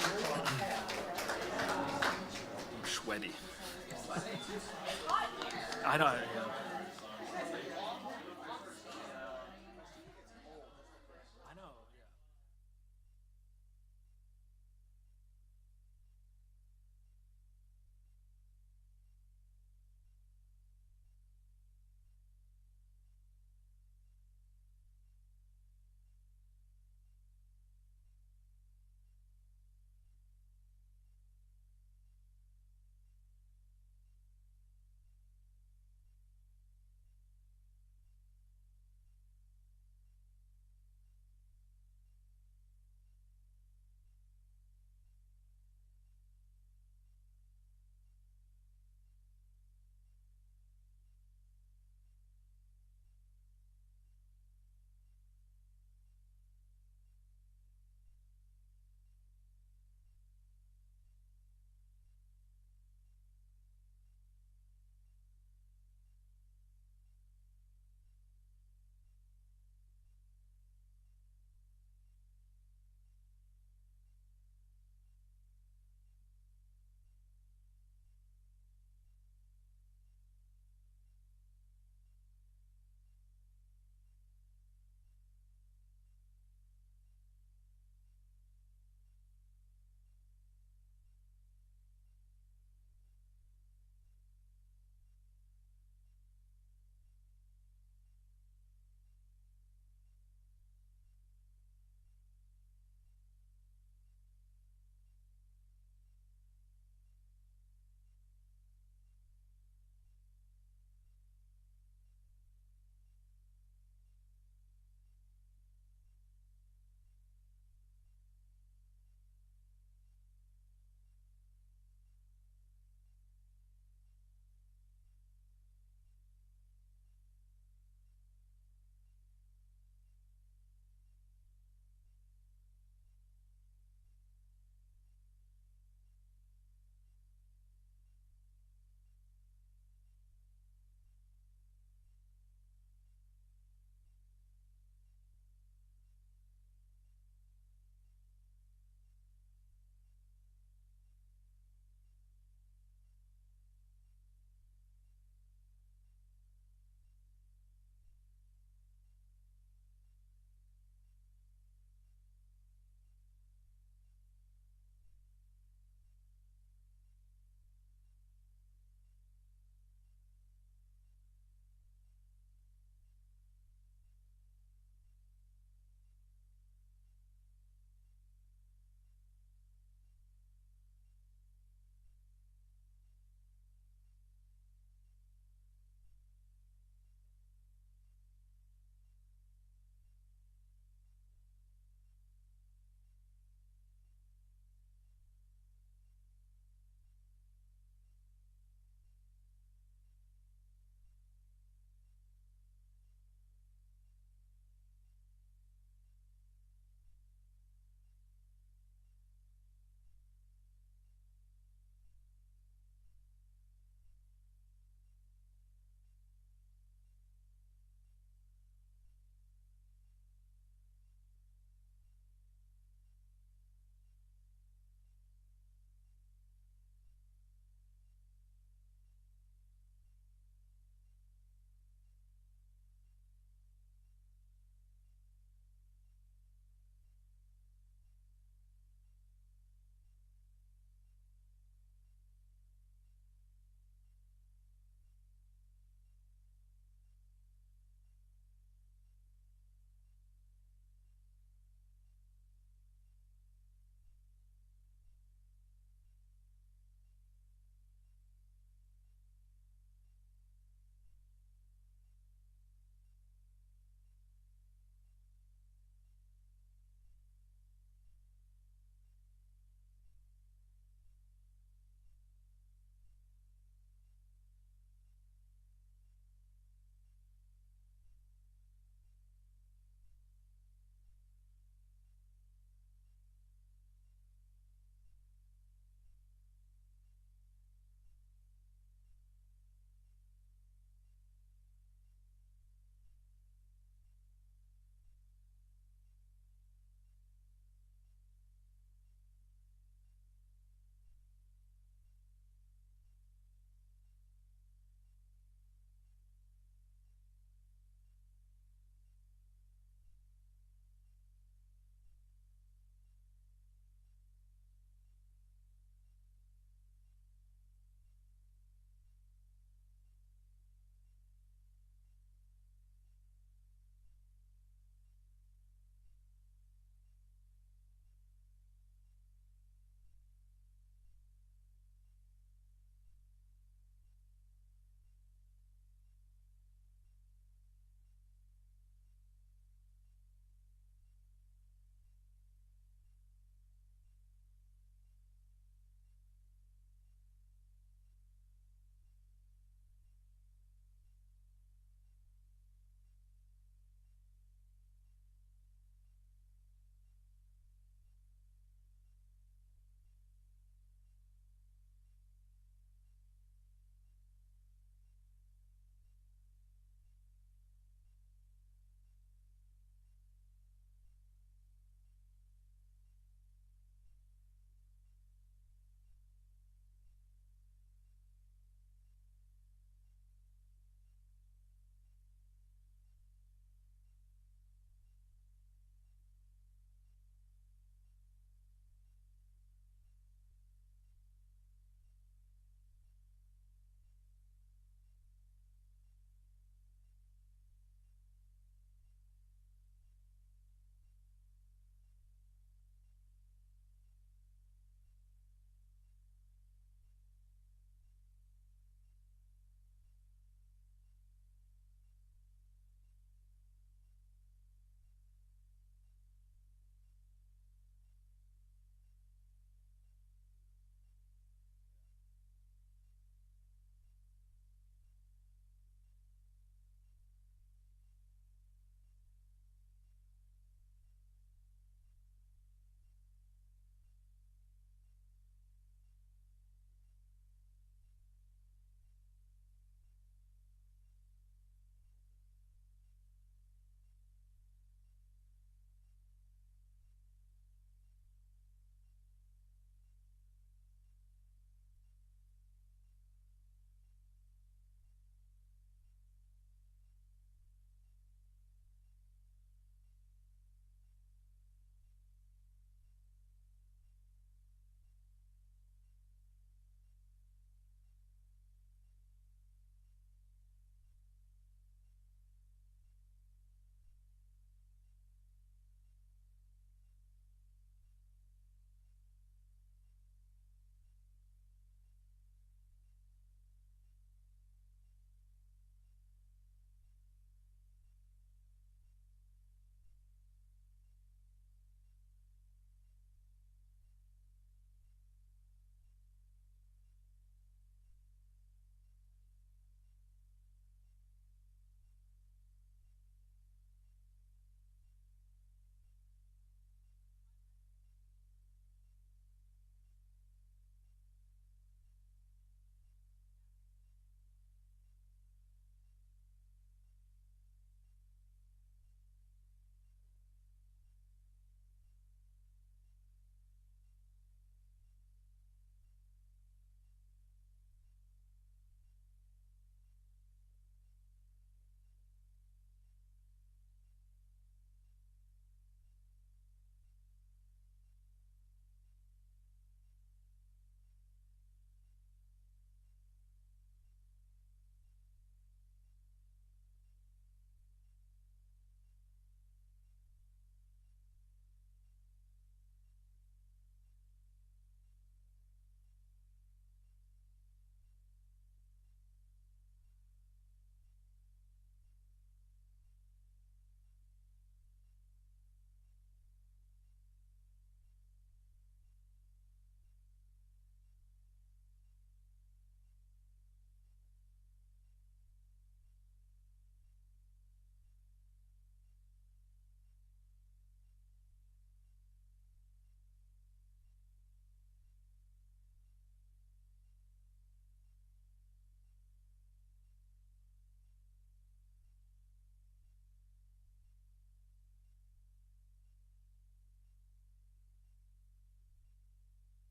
B: sweaty. I know.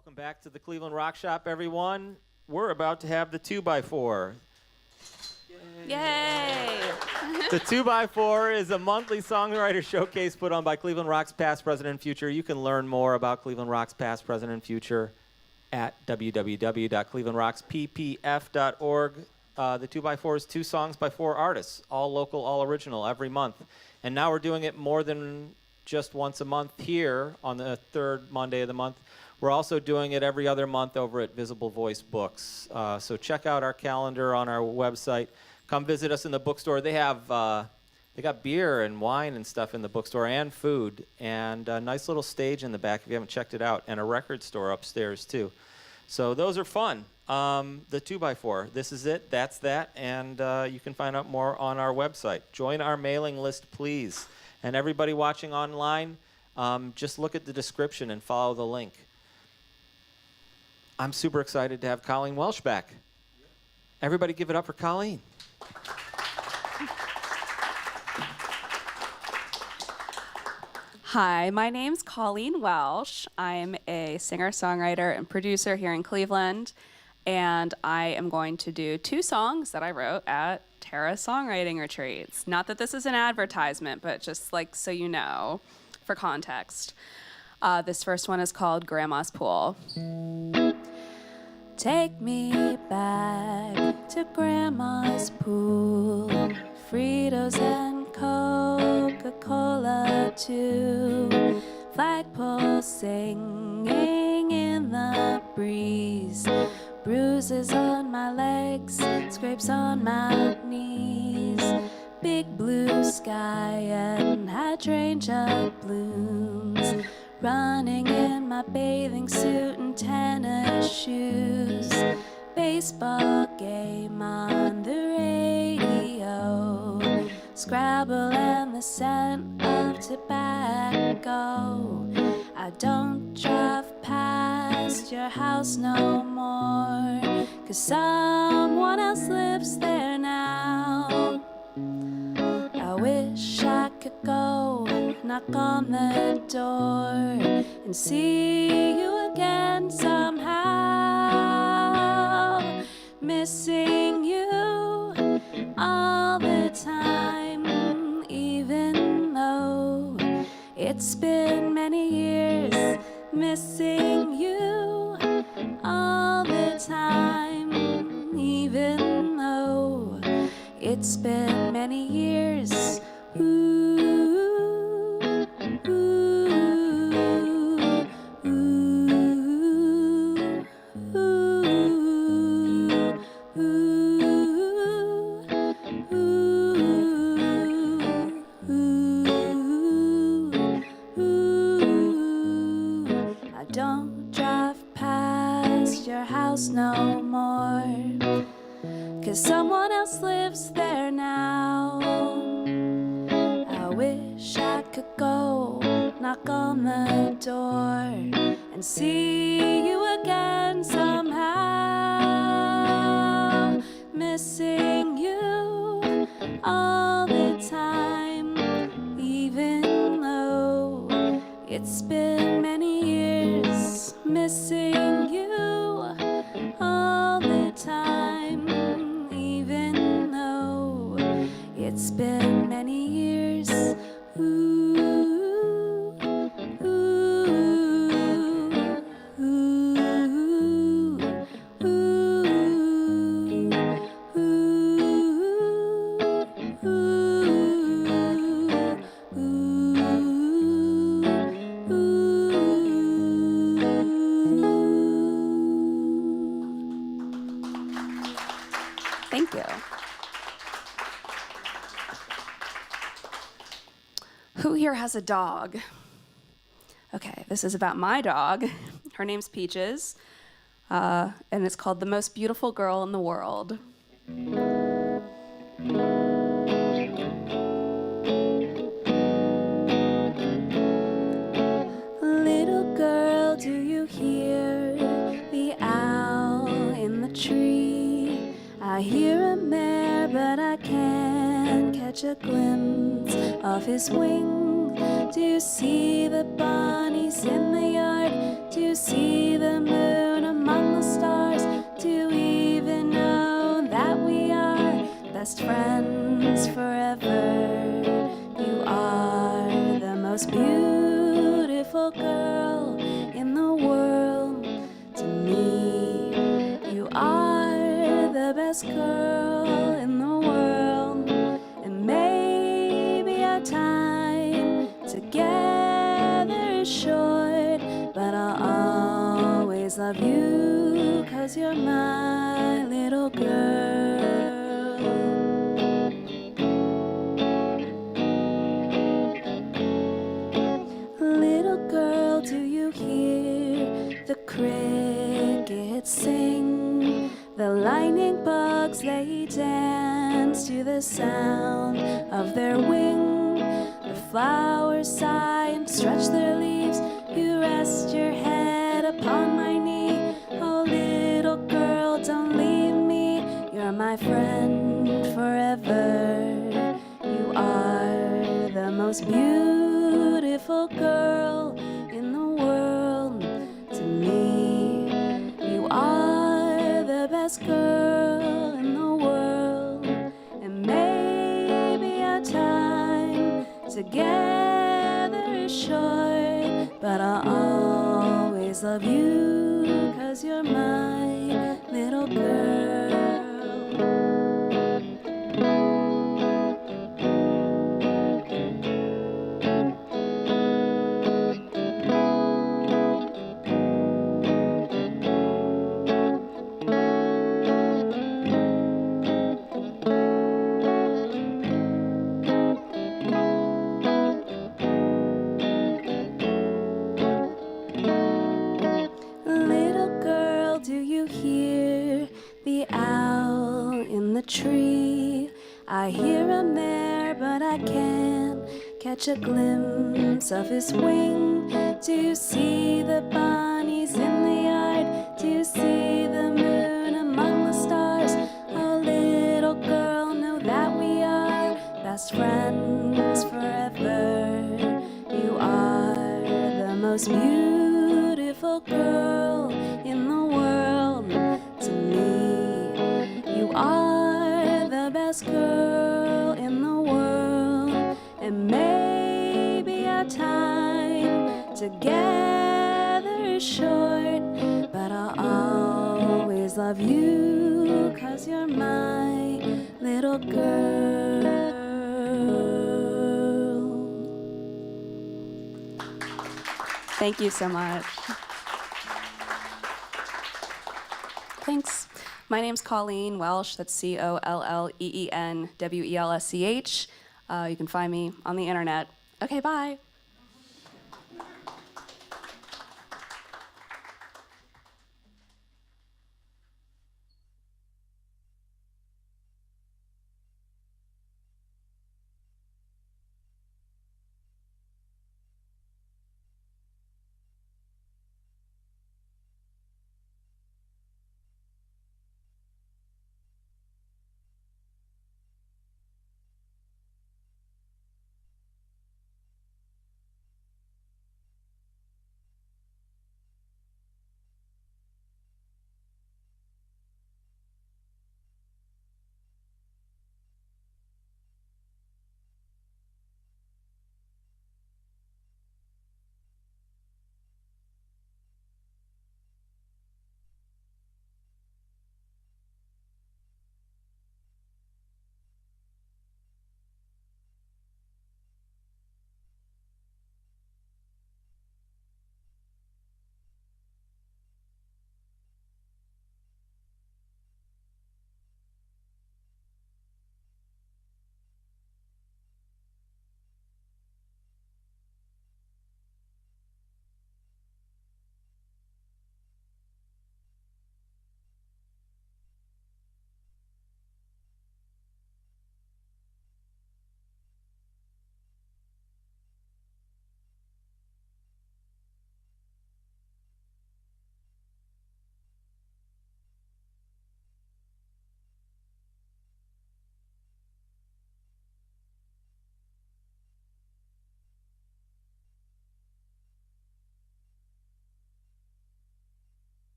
A: Welcome back to the Cleveland Rock Shop, everyone. We're about to have the 2x4.
E: Yay!
A: The 2x4 is a monthly songwriter showcase put on by Cleveland Rock's Past, Present, and Future. You can learn more about Cleveland Rock's Past, Present, and Future at www.clevelandrocksppf.org. The 2x4 is 2 songs by 4 artists, all local, all original, every month. And now we're doing it more than just once a month here on the 3rd Monday of the month. We're also doing it every other month over at Visible Voice Books. So check out our calendar on our website. Come visit us in the bookstore. They got beer and wine and stuff in the bookstore and food, and a nice little stage in the back if you haven't checked it out, and a record store upstairs too. So those are fun. The 2x4, this is it, that's that, and you can find out more on our website. Join our mailing list, please. And everybody watching online, just look at the description and follow the link. I'm super excited to have Colleen Welsch back. Everybody give it up for Colleen.
M: Hi, my name's Colleen Welsch. I'm a singer-songwriter and producer here in Cleveland, and I am going to do 2 songs that I wrote at Terra songwriting retreats. Not that this is an advertisement, but just like so you know, for context. This first one is called Grandma's Pool. Take me back to Grandma's pool, Fritos and Coca-Cola too, flagpole singing in the breeze, bruises on my legs, scrapes on my knees, big blue sky and hydrangea blooms, running in my bathing suit and tennis shoes, baseball game on the radio, Scrabble and the scent of tobacco. I don't drive past your house no more, 'cause someone else lives there now. I wish I could go knock on the door and see you again somehow. Missing you all the time, even though it's been many years. Missing you all the time, even though it's been many years. I don't drive past your house no more, 'cause someone else lives there now. I wish I could go knock on the door and see you again somehow. Missing you all the time, even though it's been many years. Missing you all the time, even though it's been many years. Thank you. Who here has a dog? Okay, this is about my dog. Her name's Peaches, and it's called The Most Beautiful Girl in the World. Little girl, do you hear the owl in the tree? I hear a mare, but I can't catch a glimpse of his wing. Do you see the bunnies in the yard to see the moon among the stars, to even know that we are best friends forever. You are the most beautiful girl in the world to me. You are the best girl in the world, and maybe our time together is short, but I'll always love you 'cause you're my little girl. Little girl, do you hear the crickets sing? The lightning bugs, they dance to the sound of their wing. The flowers sigh and stretch their leaves. You rest your head upon my knee. Oh, little girl, don't leave me. You're my friend forever. You are the most beautiful girl in the world to me. You are the best girl in the world, and maybe our time together is short, but I'll always love you 'cause you're my little girl. Tree. I hear him there, but I can't catch a glimpse of his wing. To see the bunnies in the yard, to see the moon among the stars. Oh, little girl, know that we are best friends forever. You are the most beautiful girl in the world to me. You are the best girl in the world, and maybe our time together is short, but I'll always love you 'cause you're my little girl. Thank you so much. Thanks. My name's Colleen Welsch. That's COLLEENWELSCH. You can find me on the internet. Okay, bye.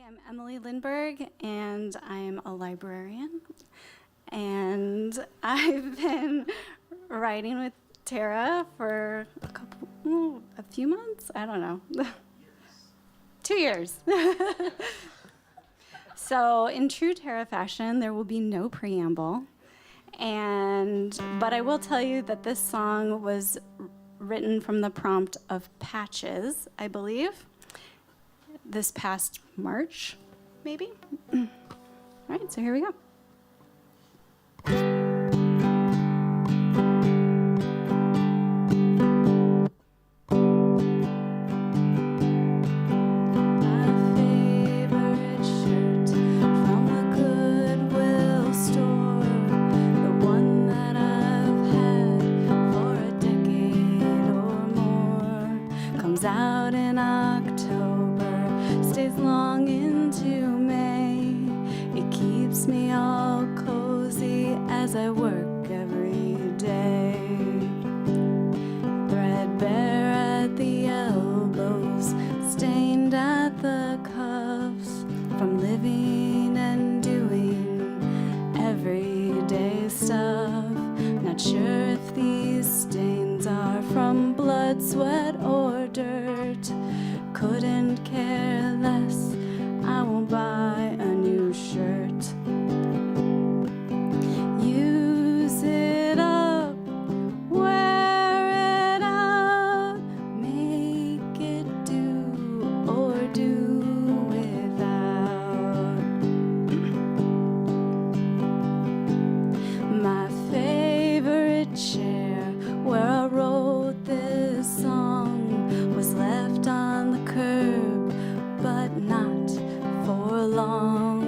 N: I'm Emily Lindberg, and I'm a librarian. And I've been writing with Terra for a few months? I don't know. 2 years. So in true Terra fashion, there will be no preamble. But I will tell you that this song was written from the prompt of Patches, I believe, this past March, maybe. All right, so here we go. Out in October, stays long into May. It keeps me all cozy as I work every day. Threadbare at the elbows, stained at the cuffs, from living and doing everyday stuff. Not sure if these stains are from blood, sweat, or dirt. Couldn't care less, I won't buy a new shirt. Use it up, wear it out, make it do or do without. My favorite chair where I wrote this song was left on the curb, but not for long.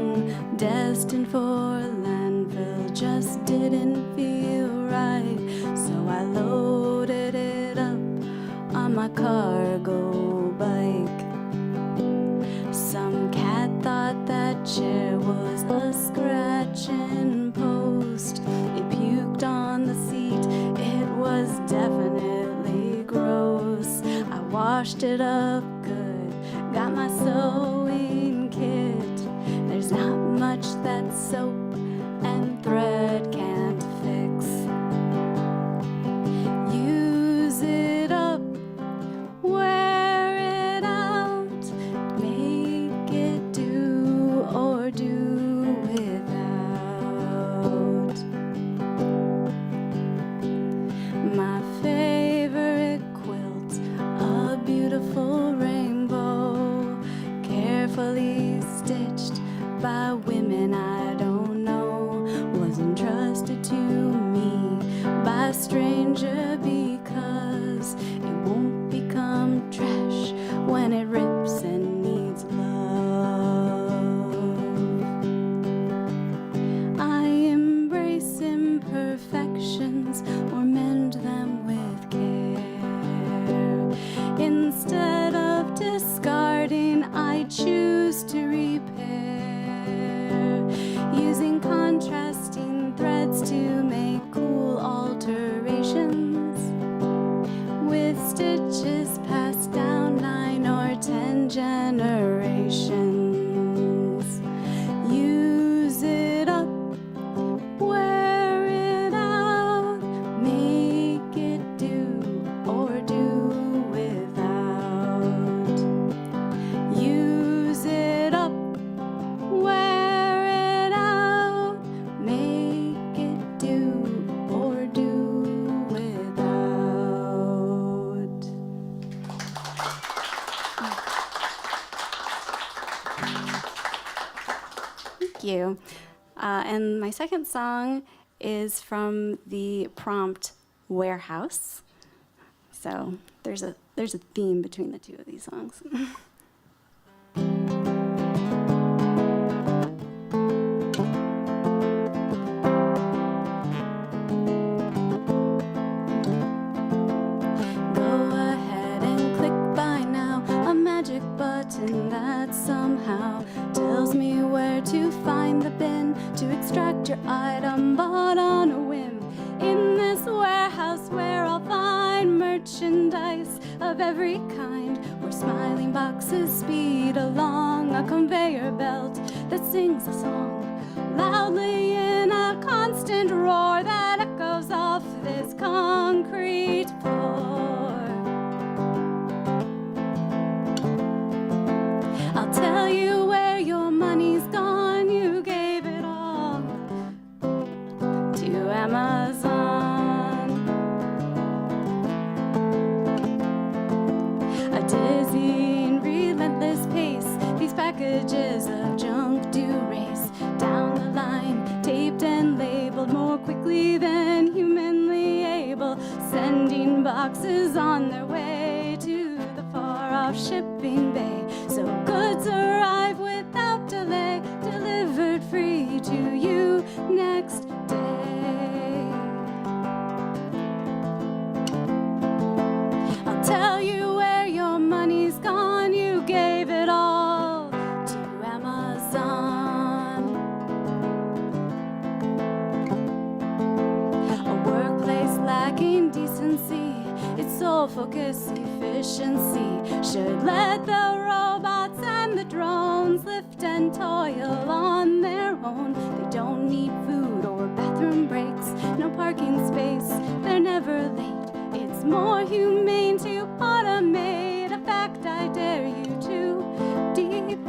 N: Destined for landfill, just didn't feel right. So I loaded it up on my cargo bike. Some cat thought that chair was a scratching post. It puked on the seat, it was definitely gross. I washed it up good, got my sewing kit. There's not much that soap and thread can't fix. Use it up, wear it out, make it do or do without. My favorite quilt, a beautiful rainbow, carefully stitched by women I don't know, was entrusted to me by a stranger because it won't become trash when it rips and needs love. I embrace imperfections or mend them with care. Instead of discarding, I choose to repair, using contrasting threads to make cool alterations, with stitches passed down 9 or 10 generations. Use it up, wear it out, make it do or do without. Use it up, wear it out, make it do or do without. Thank you. And my second song is from the prompt Warehouse. So there's a theme between the two of these songs. Go ahead and click buy now, a magic button that somehow tells me where to find the bin to extract your item bought on a whim. In this warehouse where I'll find merchandise of every kind, where smiling boxes speed along a conveyor belt that sings a song loudly in a constant roar that echoes off this concrete floor. I'll tell you where your money's gone, you gave it all to Amazon. A dizzying, relentless pace, these packages of junk do race down the line, taped and labeled more quickly than humanly able, sending boxes on their way to the far-off shipping bay. So goods arrive without delay, delivered free to you next day. I'll tell you where your money's gone, you gave it all to Amazon. A workplace lacking decency, its sole focus efficiency, should let the robots and the drones lift and toil on their own. They don't need food or bathroom breaks, no parking space, they're never late. It's more humane to automate, a fact I dare you to debate.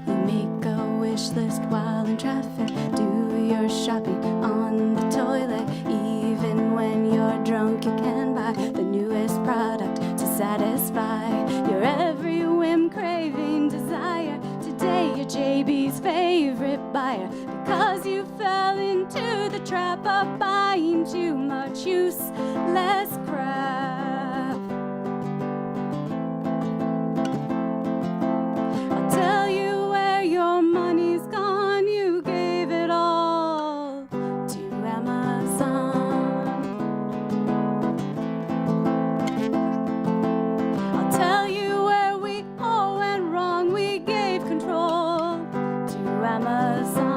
N: You make a wish list while in traffic, do your shopping on the toilet. Even when you're drunk, you can buy the newest product to satisfy your every whim, craving, desire. Today you're JB's favorite buyer because you fell into the trap of buying too much useless crap. I'll tell you where your money's gone, you gave it all to Amazon. I'll tell you where we all went wrong, we gave control to Amazon.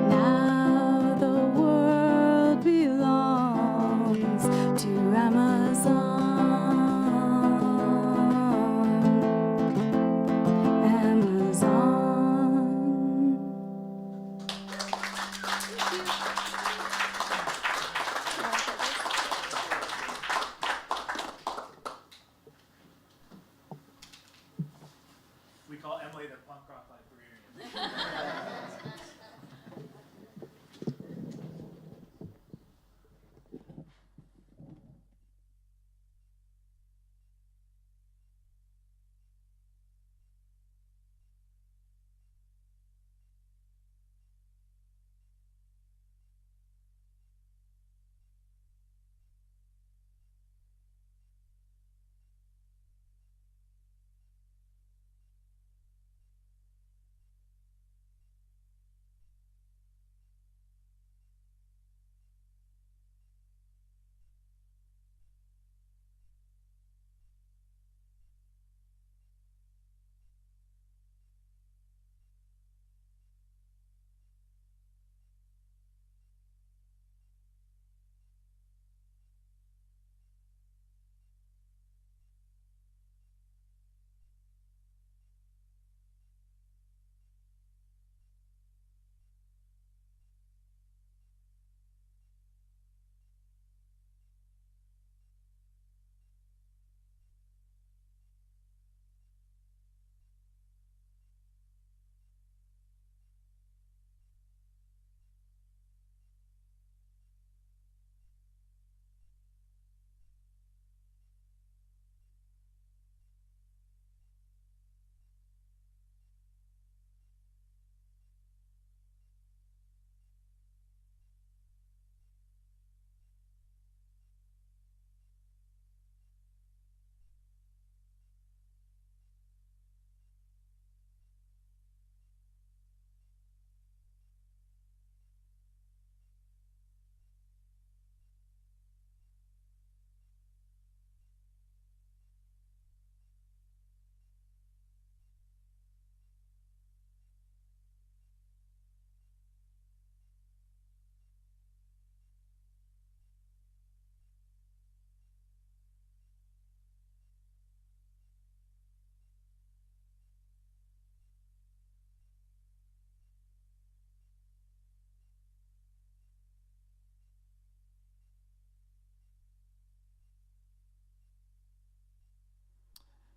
N: Now the world belongs to Amazon.
B: We call Emily the punk rock librarian.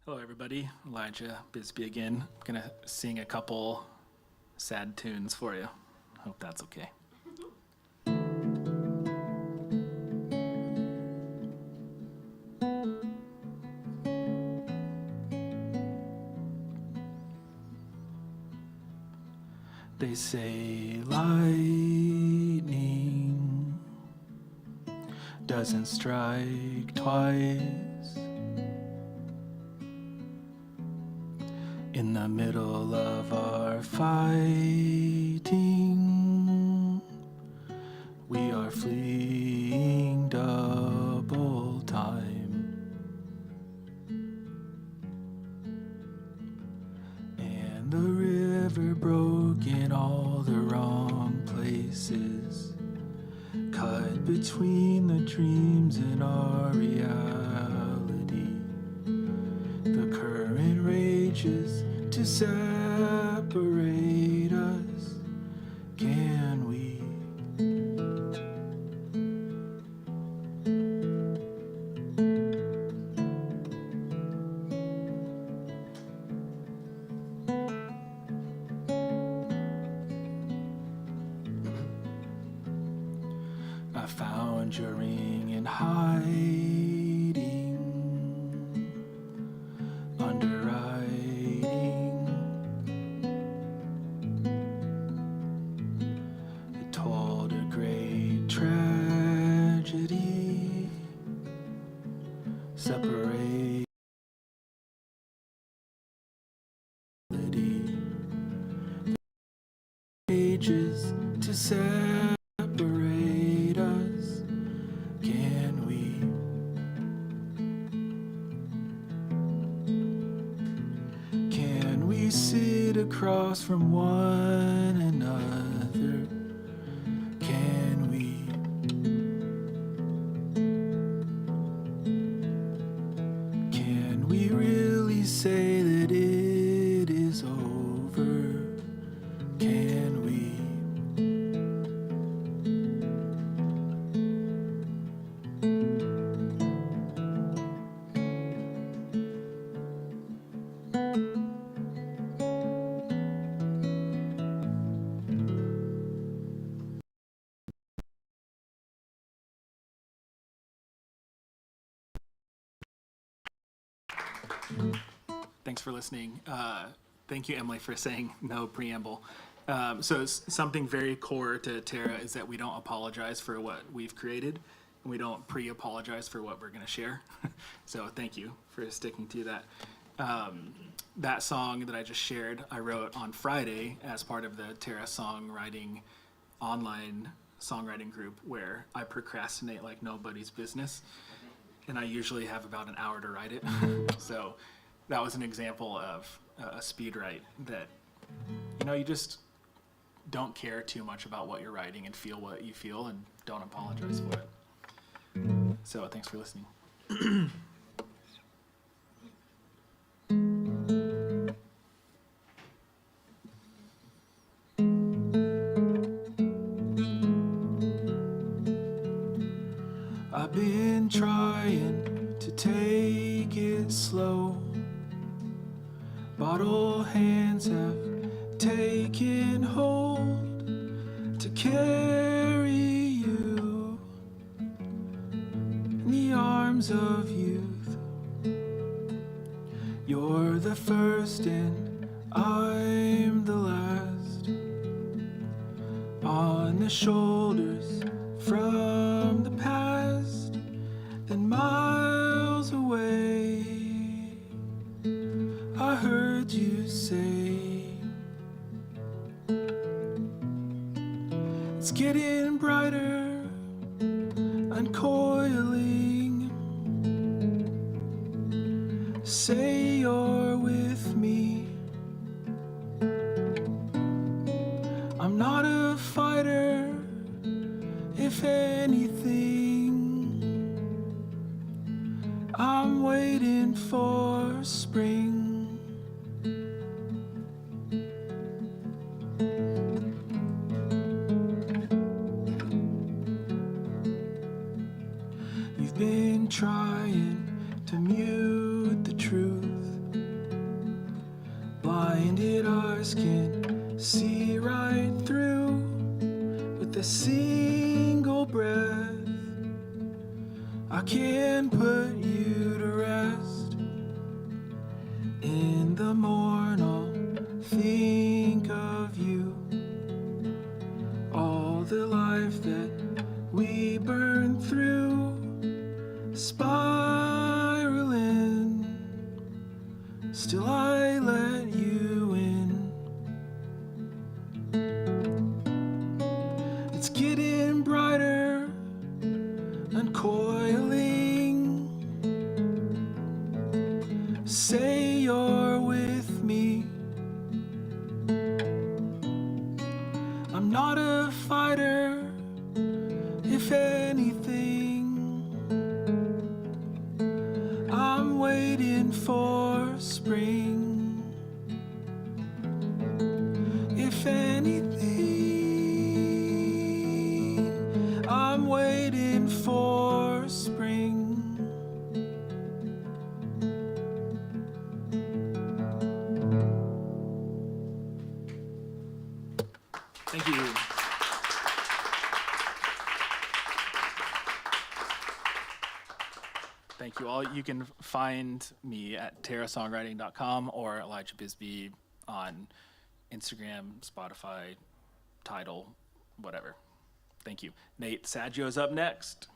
B: Hello, everybody. Elijah Bisbee again. I'm gonna sing a couple sad tunes for you. Hope that's okay. They say lightning doesn't strike twice. In the middle of our fighting, we are fleeing double time. And the river broke in all the wrong places, cut between the dreams and our reality. The current rages to separate us. Can we? I found your ring in hiding, underwriting. It told a great tragedy, separate. Ages to separate us. Can we? Can we sit across from one another? Can we? Can we really say that it is over? Can we? Thanks for listening. Thank you, Emily, for saying no preamble. So it's something very core to Terra is that we don't apologize for what we've created, and we don't pre-apologize for what we're going to share. So thank you for sticking to that. That song that I just shared, I wrote on Friday as part of the Terra Songwriting online songwriting group, where I procrastinate like nobody's business, and I usually have about an hour to write it. So that was an example of a speed write that, you know, you just don't care too much about what you're writing and feel what you feel and don't apologize for it. So thanks for listening. I've been trying to take it slow. Bottle hands have taken hold to carry you in the arms of youth. You're the first and I'm the last. On the shoulders from the past, then miles away, I heard you say, it's getting brighter, uncoiling. Say you're with me. I'm not a fighter, if anything. I'm waiting for spring. You've been trying to mute the truth,
O: stars can see right through with a single breath. I can put you to rest. In the morn I'll think of you. All the life that we burned through, spiraling. Still I let you in. It's getting brighter, uncoiling. Say you're with me. I'm not a fighter, if anything. I'm waiting for spring. If anything, I'm waiting for spring.
B: Thank you. Thank you all. You can find me at terrasongwriting.com or Elijah Bisbee on Instagram, Spotify, Tidal, whatever. Thank you. Nate Saggio is up next.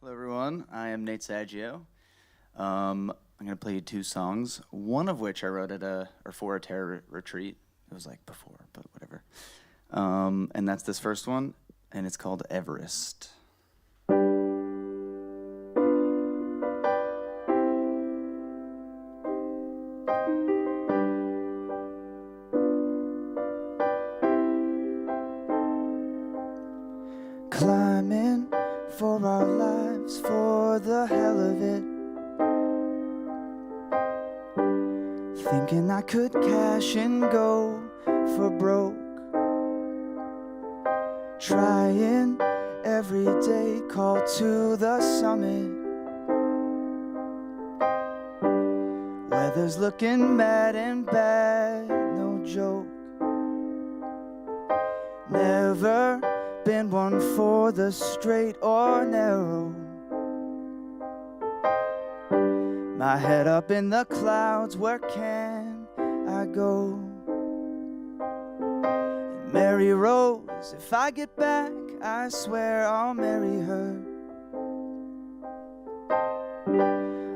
K: Hello, everyone. I am Nate Saggio. I'm going to play you two songs, one of which I wrote for a Terra retreat. It was like before, but whatever. And that's this first one, and it's called Everest. Climbing for our lives, for the hell of it. Thinking I could cash and go for broke. Trying every day, call to the summit. Weather's looking mad and bad, no joke. Never been one for the straight or narrow. My head up in the clouds, where can I go? And Mary Rose, if I get back, I swear I'll marry her.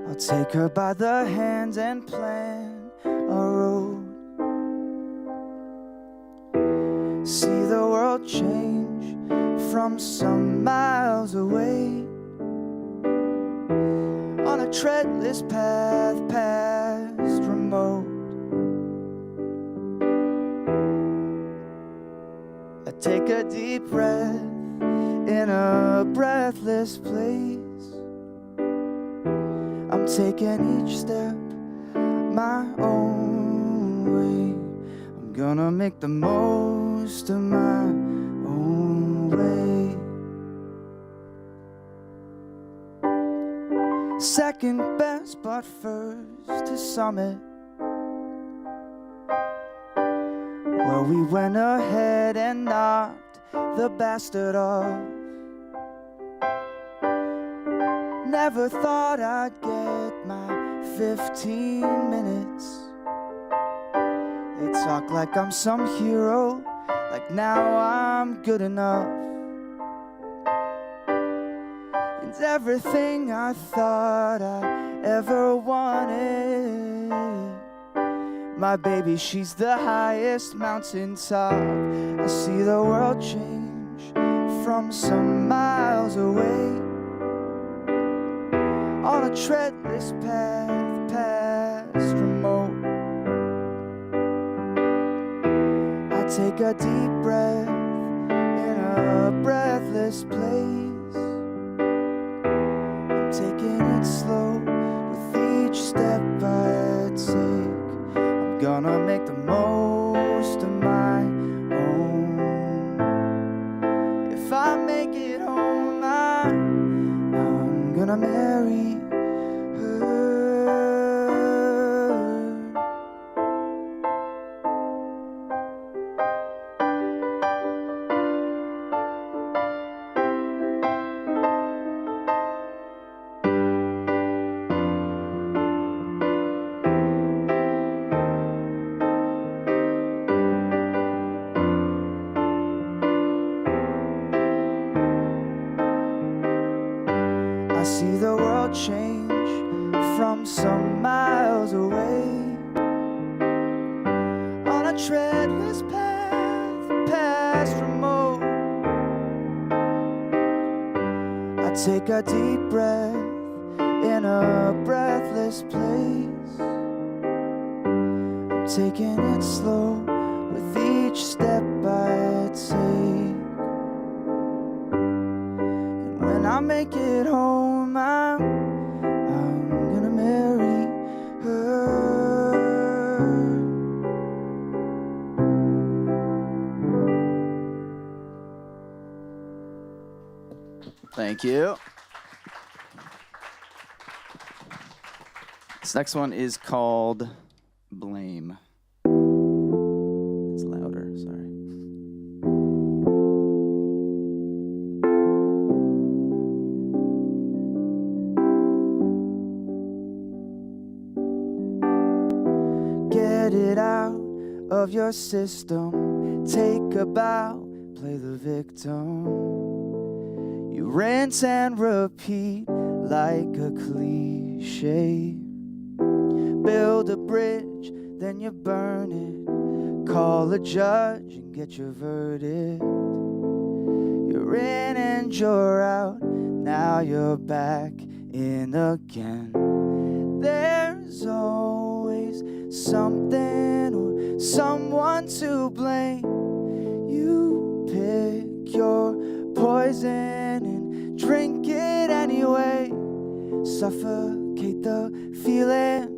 K: I'll take her by the hand and plan a road. See the world change from some miles away, on a treadless path past remote. I take a deep breath in a breathless place. I'm taking each step my own way. I'm gonna make the most of my own way. Second best, but first to summit, where we went ahead and knocked the bastard off. Never thought I'd get my 15 minutes. They talk like I'm some hero, like now I'm good enough. And everything I thought I ever wanted. My baby, she's the highest mountaintop. I see the world change from some miles away, on a treadless path past remote. I take a deep breath in a breathless place. I'm taking it slow with each step I take. I'm gonna make the most of my own. If I make it home, I'm gonna marry her. I see the world change from some miles away, on a treadless path past remote. I take a deep breath in a breathless place. I'm taking it slow with each step I take. And when I make it home, I'm gonna marry her. Thank you. This next one is called Blame. It's louder, sorry. Get it out of your system, take a bow, play the victim. You rinse and repeat like a cliche. Build a bridge, then you burn it. Call a judge and get your verdict. You're in and you're out, now you're back in again. There's always something or someone to blame. You pick your poison and drink it anyway. Suffocate the feeling,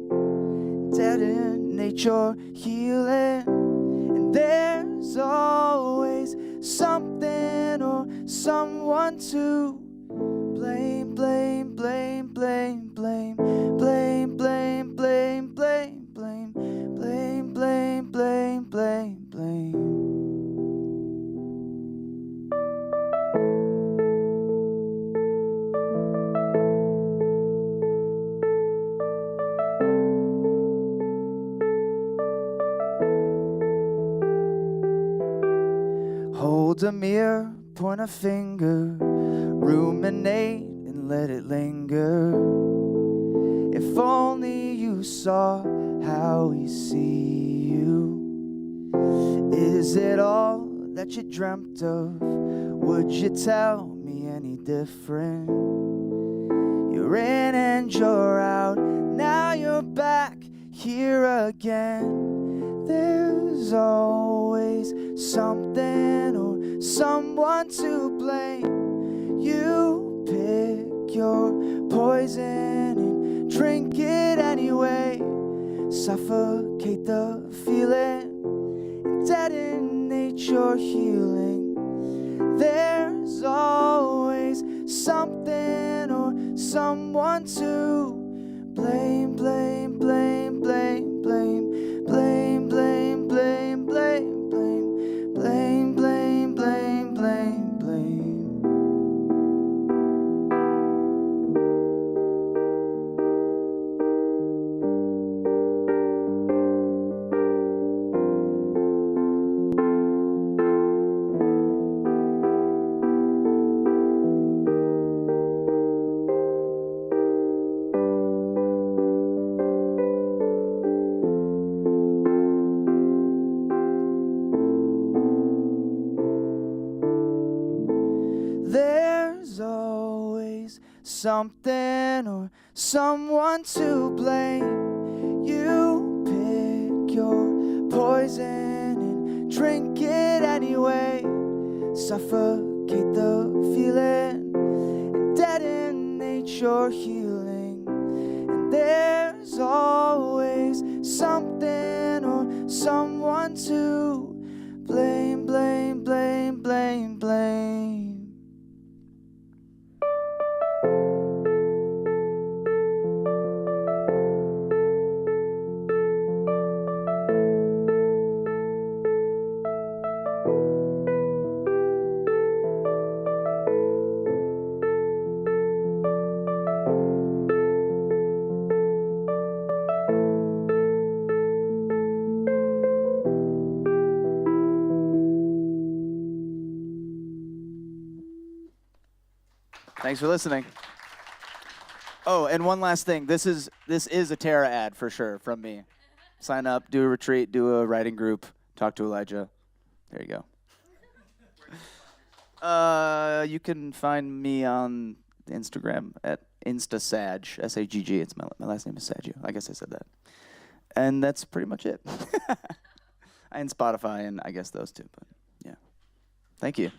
K: deadenate your healing. And There's always something or someone to blame, blame, blame, blame, blame, blame, blame, blame, blame, blame, blame, blame, blame, blame, blame. Hold a mirror, point a finger, ruminate and let it linger. If only you saw how we see you. Is it all that you dreamt of? Would you tell me any different? You're in and you're out, now you're back here again. There's always something or someone to blame. You pick your poison and drink it anyway. Suffocate the feeling and detonate your healing. There's always something or someone to blame, blame, blame, blame, blame, blame, blame, blame, blame, blame, blame, blame, blame, blame, blame. There's always something or someone to blame. You pick your poison and drink it anyway. Suffocate the feeling and detonate your healing. And there's always something or someone to blame, blame, blame, blame, blame. Thanks for listening. Oh, and one last thing. This is a Terra ad for sure from me. Sign up, do a retreat, do a writing group, talk to Elijah. There you go. You can find me on Instagram at InstaSagg, S-A-G-G. It's my last name is Saggio. I guess I said that. And that's pretty much it. And Spotify and I guess those two, but yeah. Thank you.